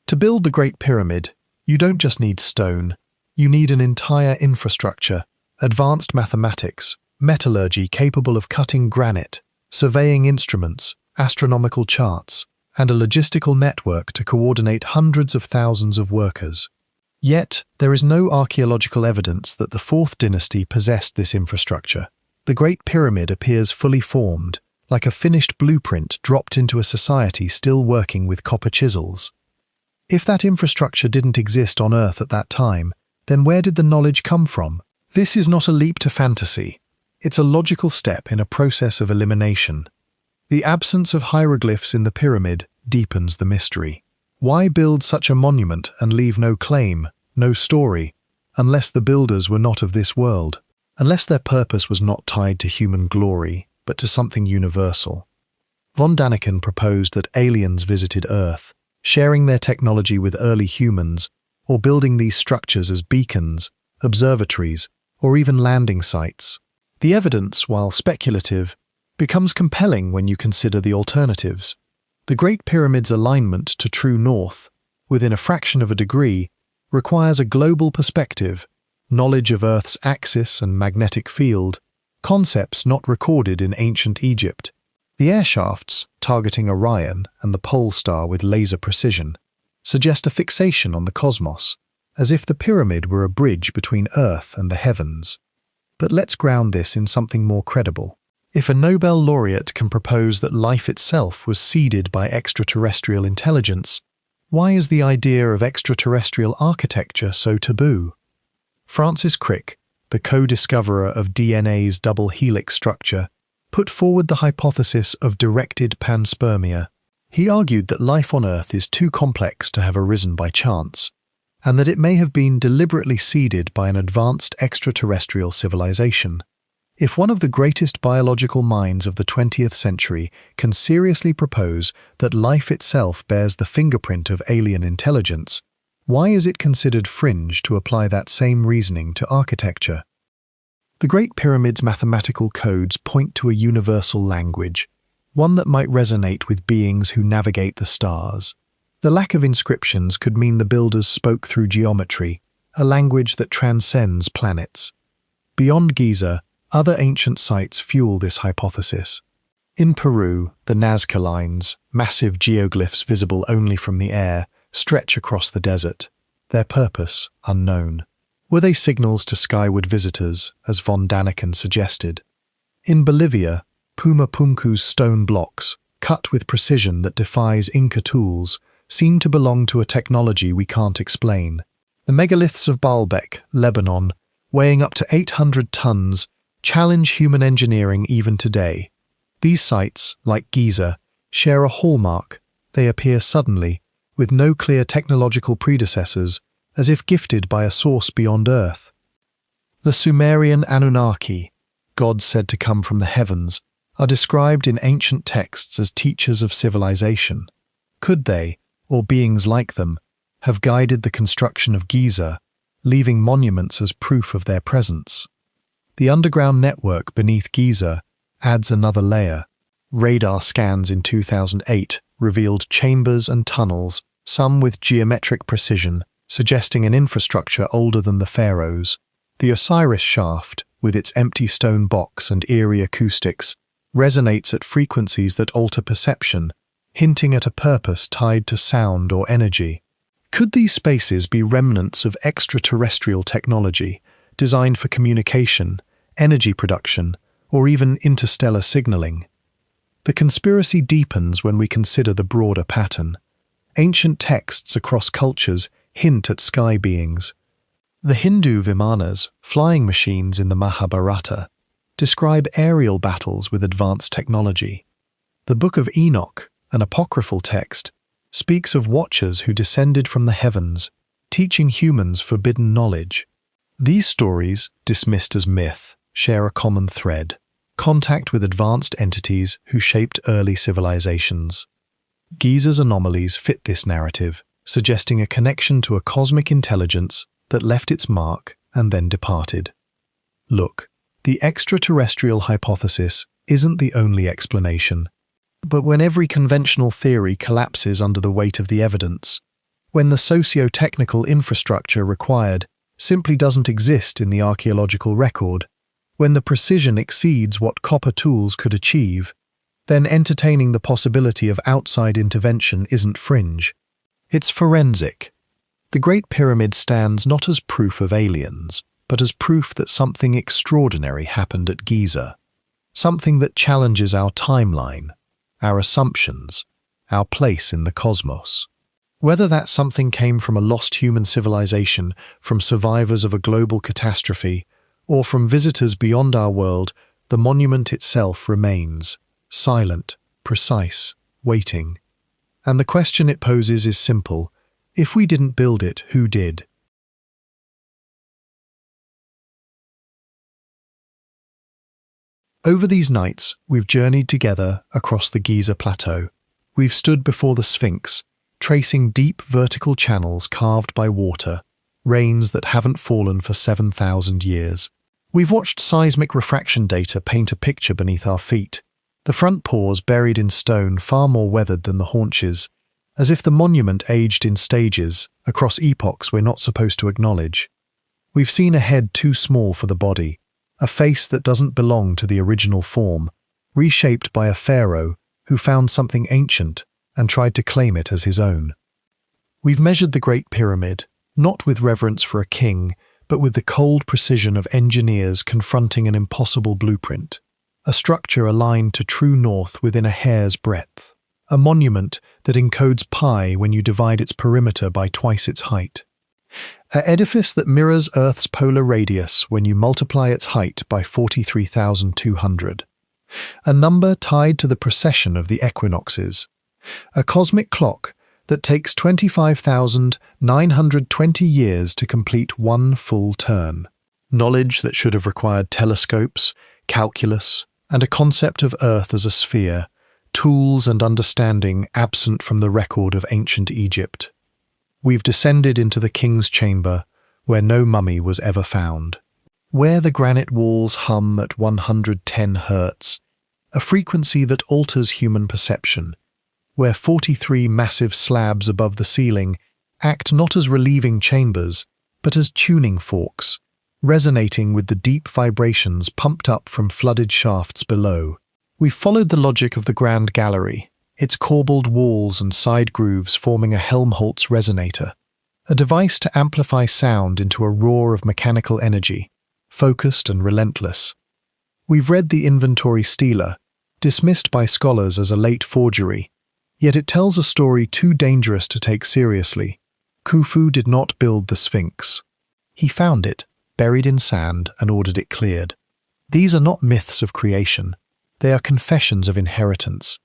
To build the Great Pyramid, you don't just need stone. You need an entire infrastructure, advanced mathematics, metallurgy capable of cutting granite, surveying instruments, astronomical charts, and a logistical network to coordinate hundreds of thousands of workers. Yet, there is no archaeological evidence that the Fourth Dynasty possessed this infrastructure. The Great Pyramid appears fully formed, like a finished blueprint dropped into a society still working with copper chisels. If that infrastructure didn't exist on Earth at that time, then where did the knowledge come from? This is not a leap to fantasy. It's a logical step in a process of elimination. The absence of hieroglyphs in the pyramid deepens the mystery. Why build such a monument and leave no claim, no story, unless the builders were not of this world, unless their purpose was not tied to human glory, but to something universal? Von Däniken proposed that aliens visited Earth, sharing their technology with early humans, or building these structures as beacons, observatories, or even landing sites. The evidence, while speculative, becomes compelling when you consider the alternatives. The Great Pyramid's alignment to true north, within a fraction of a degree, requires a global perspective, knowledge of Earth's axis and magnetic field, concepts not recorded in ancient Egypt. The air shafts, targeting Orion and the pole star with laser precision, suggest a fixation on the cosmos, as if the pyramid were a bridge between Earth and the heavens. But let's ground this in something more credible. If a Nobel laureate can propose that life itself was seeded by extraterrestrial intelligence, why is the idea of extraterrestrial architecture so taboo? Francis Crick, the co-discoverer of DNA's double helix structure, put forward the hypothesis of directed panspermia. He argued that life on Earth is too complex to have arisen by chance, and that it may have been deliberately seeded by an advanced extraterrestrial civilization. If one of the greatest biological minds of the 20th century can seriously propose that life itself bears the fingerprint of alien intelligence, Why is it considered fringe to apply that same reasoning to architecture? The Great Pyramid's mathematical codes point to a universal language, one that might resonate with beings who navigate the stars. The lack of inscriptions could mean the builders spoke through geometry, a language that transcends planets. Beyond Giza, other ancient sites fuel this hypothesis. In Peru, the Nazca lines, massive geoglyphs visible only from the air, stretch across the desert, their purpose unknown. Were they signals to skyward visitors, as von Daniken suggested? In Bolivia, Pumapunku's stone blocks, cut with precision that defies Inca tools, seem to belong to a technology we can't explain. The megaliths of Baalbek, Lebanon, weighing up to 800 tons, challenge human engineering even today. These sites, like Giza, share a hallmark. They appear suddenly, with no clear technological predecessors, as if gifted by a source beyond Earth. The Sumerian Anunnaki, gods said to come from the heavens, are described in ancient texts as teachers of civilization. Could they, or beings like them, have guided the construction of Giza, leaving monuments as proof of their presence? The underground network beneath Giza adds another layer. Radar scans in 2008 revealed chambers and tunnels, some with geometric precision, suggesting an infrastructure older than the Pharaohs. The Osiris shaft, with its empty stone box and eerie acoustics, resonates at frequencies that alter perception, hinting at a purpose tied to sound or energy. Could these spaces be remnants of extraterrestrial technology, designed for communication, energy production, or even interstellar signaling? The conspiracy deepens when we consider the broader pattern. Ancient texts across cultures hint at sky beings. The Hindu Vimanas, flying machines in the Mahabharata, describe aerial battles with advanced technology. The Book of Enoch, an apocryphal text, speaks of watchers who descended from the heavens, teaching humans forbidden knowledge. These stories, dismissed as myth, share a common thread: contact with advanced entities who shaped early civilizations. Giza's anomalies fit this narrative, suggesting a connection to a cosmic intelligence that left its mark and then departed. Look, the extraterrestrial hypothesis isn't the only explanation. But when every conventional theory collapses under the weight of the evidence, when the socio-technical infrastructure required simply doesn't exist in the archaeological record, when the precision exceeds what copper tools could achieve, then entertaining the possibility of outside intervention isn't fringe. It's forensic. The Great Pyramid stands not as proof of aliens, but as proof that something extraordinary happened at Giza, something that challenges our timeline, our assumptions, our place in the cosmos. Whether that something came from a lost human civilization, from survivors of a global catastrophe, or from visitors beyond our world, the monument itself remains, silent, precise, waiting. And the question it poses is simple: if we didn't build it, who did? Over these nights, we've journeyed together across the Giza Plateau. We've stood before the Sphinx, tracing deep vertical channels carved by water, rains that haven't fallen for 7,000 years. We've watched seismic refraction data paint a picture beneath our feet, the front paws buried in stone far more weathered than the haunches, as if the monument aged in stages, across epochs we're not supposed to acknowledge. We've seen a head too small for the body, a face that doesn't belong to the original form, reshaped by a pharaoh who found something ancient and tried to claim it as his own. We've measured the Great Pyramid, not with reverence for a king, but with the cold precision of engineers confronting an impossible blueprint, a structure aligned to true north within a hair's breadth, a monument that encodes pi when you divide its perimeter by twice its height, an edifice that mirrors Earth's polar radius when you multiply its height by 43,200, a number tied to the precession of the equinoxes, a cosmic clock that takes 25,920 years to complete one full turn, knowledge that should have required telescopes, calculus, and a concept of Earth as a sphere, tools and understanding absent from the record of ancient Egypt. We've descended into the king's chamber, where no mummy was ever found. Where the granite walls hum at 110 Hz, a frequency that alters human perception. Where 43 massive slabs above the ceiling act not as relieving chambers, but as tuning forks, resonating with the deep vibrations pumped up from flooded shafts below. We've followed the logic of the Grand Gallery, its corbelled walls and side grooves forming a Helmholtz resonator, a device to amplify sound into a roar of mechanical energy, focused and relentless. We've read the inventory Stela, dismissed by scholars as a late forgery, yet it tells a story too dangerous to take seriously. Khufu did not build the Sphinx. He found it, buried in sand, and ordered it cleared. These are not myths of creation. They are confessions of inheritance.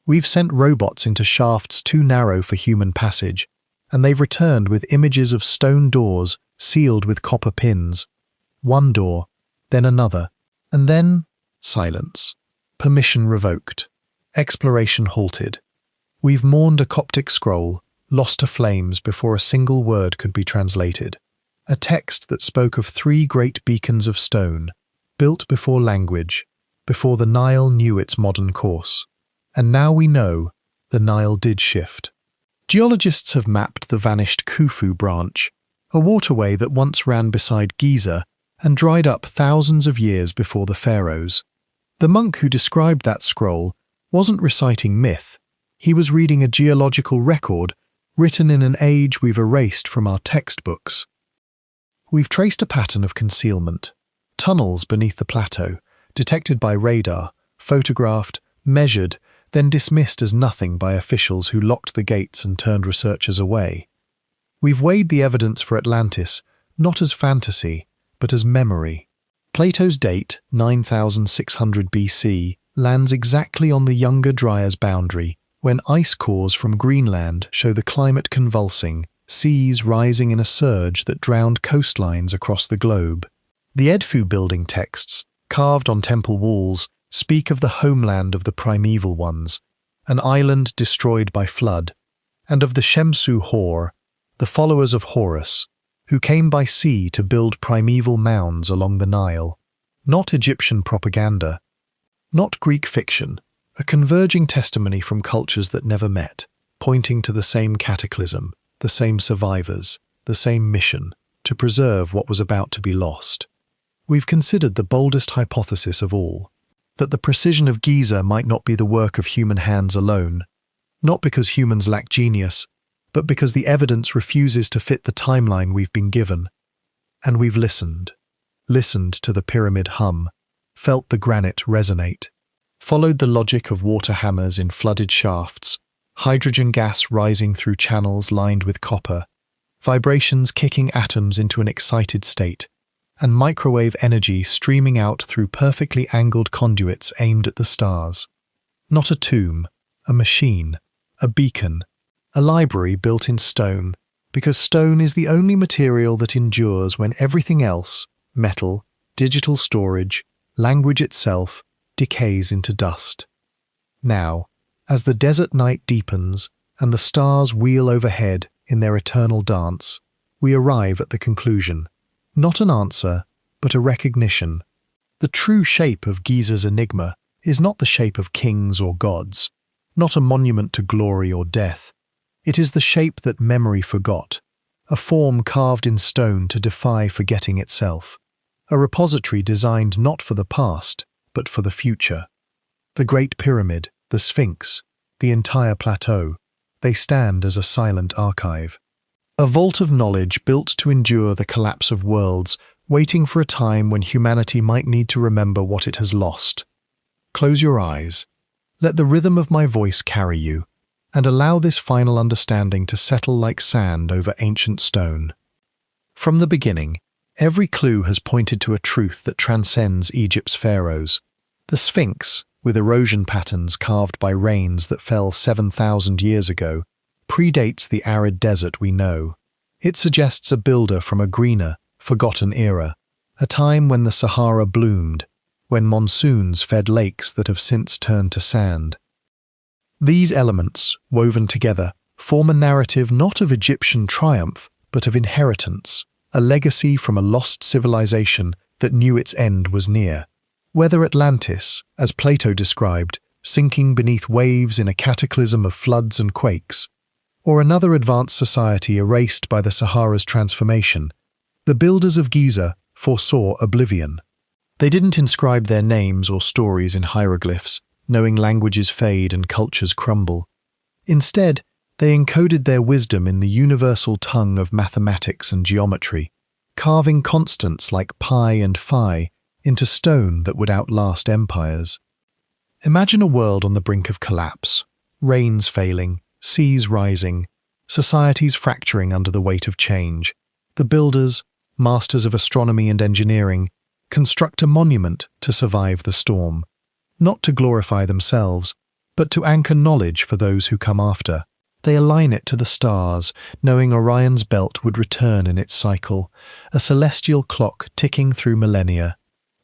We've sent robots into shafts too narrow for human passage, and they've returned with images of stone doors sealed with copper pins. One door, then another, and then silence. Permission revoked. Exploration halted. We've mourned a Coptic scroll, lost to flames before a single word could be translated. A text that spoke of 3 great beacons of stone, built before language, before the Nile knew its modern course. And now we know the Nile did shift. Geologists have mapped the vanished Khufu branch, a waterway that once ran beside Giza and dried up thousands of years before the Pharaohs. The monk who described that scroll wasn't reciting myth. He was reading a geological record written in an age we've erased from our textbooks. We've traced a pattern of concealment. Tunnels beneath the plateau, detected by radar, photographed, measured, then dismissed as nothing by officials who locked the gates and turned researchers away. We've weighed the evidence for Atlantis not as fantasy, but as memory. Plato's date, 9600 BC, lands exactly on the Younger Dryas boundary, when ice cores from Greenland show the climate convulsing, seas rising in a surge that drowned coastlines across the globe. The Edfu building texts, carved on temple walls, speak of the homeland of the primeval ones, an island destroyed by flood, and of the Shemsu Hor, the followers of Horus, who came by sea to build primeval mounds along the Nile. Not Egyptian propaganda, not Greek fiction, a converging testimony from cultures that never met, pointing to the same cataclysm, the same survivors, the same mission, to preserve what was about to be lost. We've considered the boldest hypothesis of all, that the precision of Giza might not be the work of human hands alone, not because humans lack genius, but because the evidence refuses to fit the timeline we've been given. And we've listened to the pyramid hum, felt the granite resonate, followed the logic of water hammers in flooded shafts, hydrogen gas rising through channels lined with copper, vibrations kicking atoms into an excited state, and microwave energy streaming out through perfectly angled conduits aimed at the stars. Not a tomb, a machine, a beacon, a library built in stone, because stone is the only material that endures when everything else, metal, digital storage, language itself, decays into dust. Now, as the desert night deepens and the stars wheel overhead in their eternal dance, we arrive at the conclusion. Not an answer, but a recognition. The true shape of Giza's enigma is not the shape of kings or gods, not a monument to glory or death. It is the shape that memory forgot, a form carved in stone to defy forgetting itself, a repository designed not for the past, but for the future. The Great Pyramid, the Sphinx, the entire plateau, they stand as a silent archive. A vault of knowledge built to endure the collapse of worlds, waiting for a time when humanity might need to remember what it has lost. Close your eyes. Let the rhythm of my voice carry you, and allow this final understanding to settle like sand over ancient stone. From the beginning, every clue has pointed to a truth that transcends Egypt's pharaohs. The Sphinx, with erosion patterns carved by rains that fell 7,000 years ago, predates the arid desert we know. It suggests a builder from a greener, forgotten era, a time when the Sahara bloomed, when monsoons fed lakes that have since turned to sand. These elements, woven together, form a narrative not of Egyptian triumph, but of inheritance, a legacy from a lost civilization that knew its end was near. Whether Atlantis, as Plato described, sinking beneath waves in a cataclysm of floods and quakes, or another advanced society erased by the Sahara's transformation, the builders of Giza foresaw oblivion. They didn't inscribe their names or stories in hieroglyphs, knowing languages fade and cultures crumble. Instead, they encoded their wisdom in the universal tongue of mathematics and geometry, carving constants like pi and phi into stone that would outlast empires. Imagine a world on the brink of collapse, rains failing, seas rising, societies fracturing under the weight of change. The builders, masters of astronomy and engineering, construct a monument to survive the storm, not to glorify themselves, but to anchor knowledge for those who come after. They align it to the stars, knowing Orion's belt would return in its cycle, a celestial clock ticking through millennia.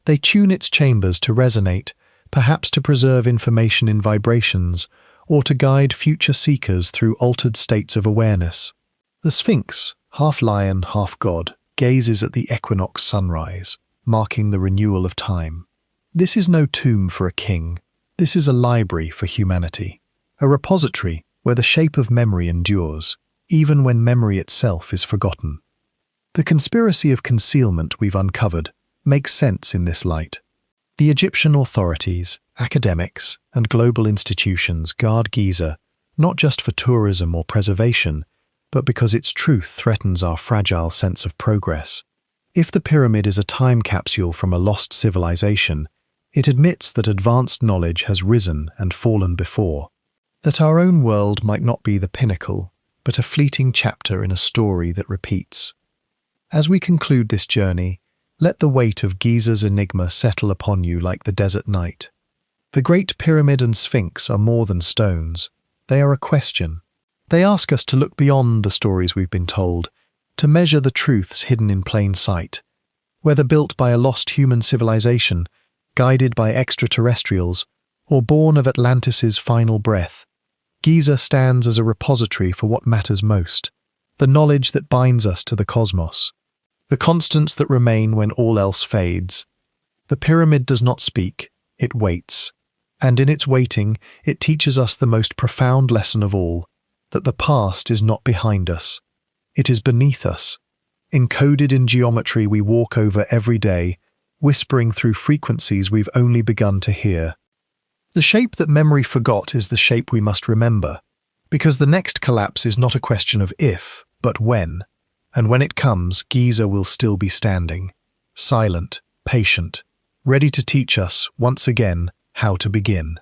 They tune its chambers to resonate, perhaps to preserve information in vibrations, or to guide future seekers through altered states of awareness. The Sphinx, half lion, half god, gazes at the equinox sunrise, marking the renewal of time. This is no tomb for a king. This is a library for humanity, a repository where the shape of memory endures, even when memory itself is forgotten. The conspiracy of concealment we've uncovered makes sense in this light. The Egyptian authorities, academics, and global institutions guard Giza not just for tourism or preservation, but because its truth threatens our fragile sense of progress. If the pyramid is a time capsule from a lost civilization, it admits that advanced knowledge has risen and fallen before, that our own world might not be the pinnacle, but a fleeting chapter in a story that repeats. As we conclude this journey, let the weight of Giza's enigma settle upon you like the desert night. The Great Pyramid and Sphinx are more than stones. They are a question. They ask us to look beyond the stories we've been told, to measure the truths hidden in plain sight. Whether built by a lost human civilization, guided by extraterrestrials, or born of Atlantis's final breath, Giza stands as a repository for what matters most, the knowledge that binds us to the cosmos, the constants that remain when all else fades. The pyramid does not speak, it waits, and in its waiting, it teaches us the most profound lesson of all, that the past is not behind us, it is beneath us, encoded in geometry we walk over every day, whispering through frequencies we've only begun to hear. The shape that memory forgot is the shape we must remember, because the next collapse is not a question of if, but when, and when it comes, Giza will still be standing, silent, patient, ready to teach us, once again, how to begin.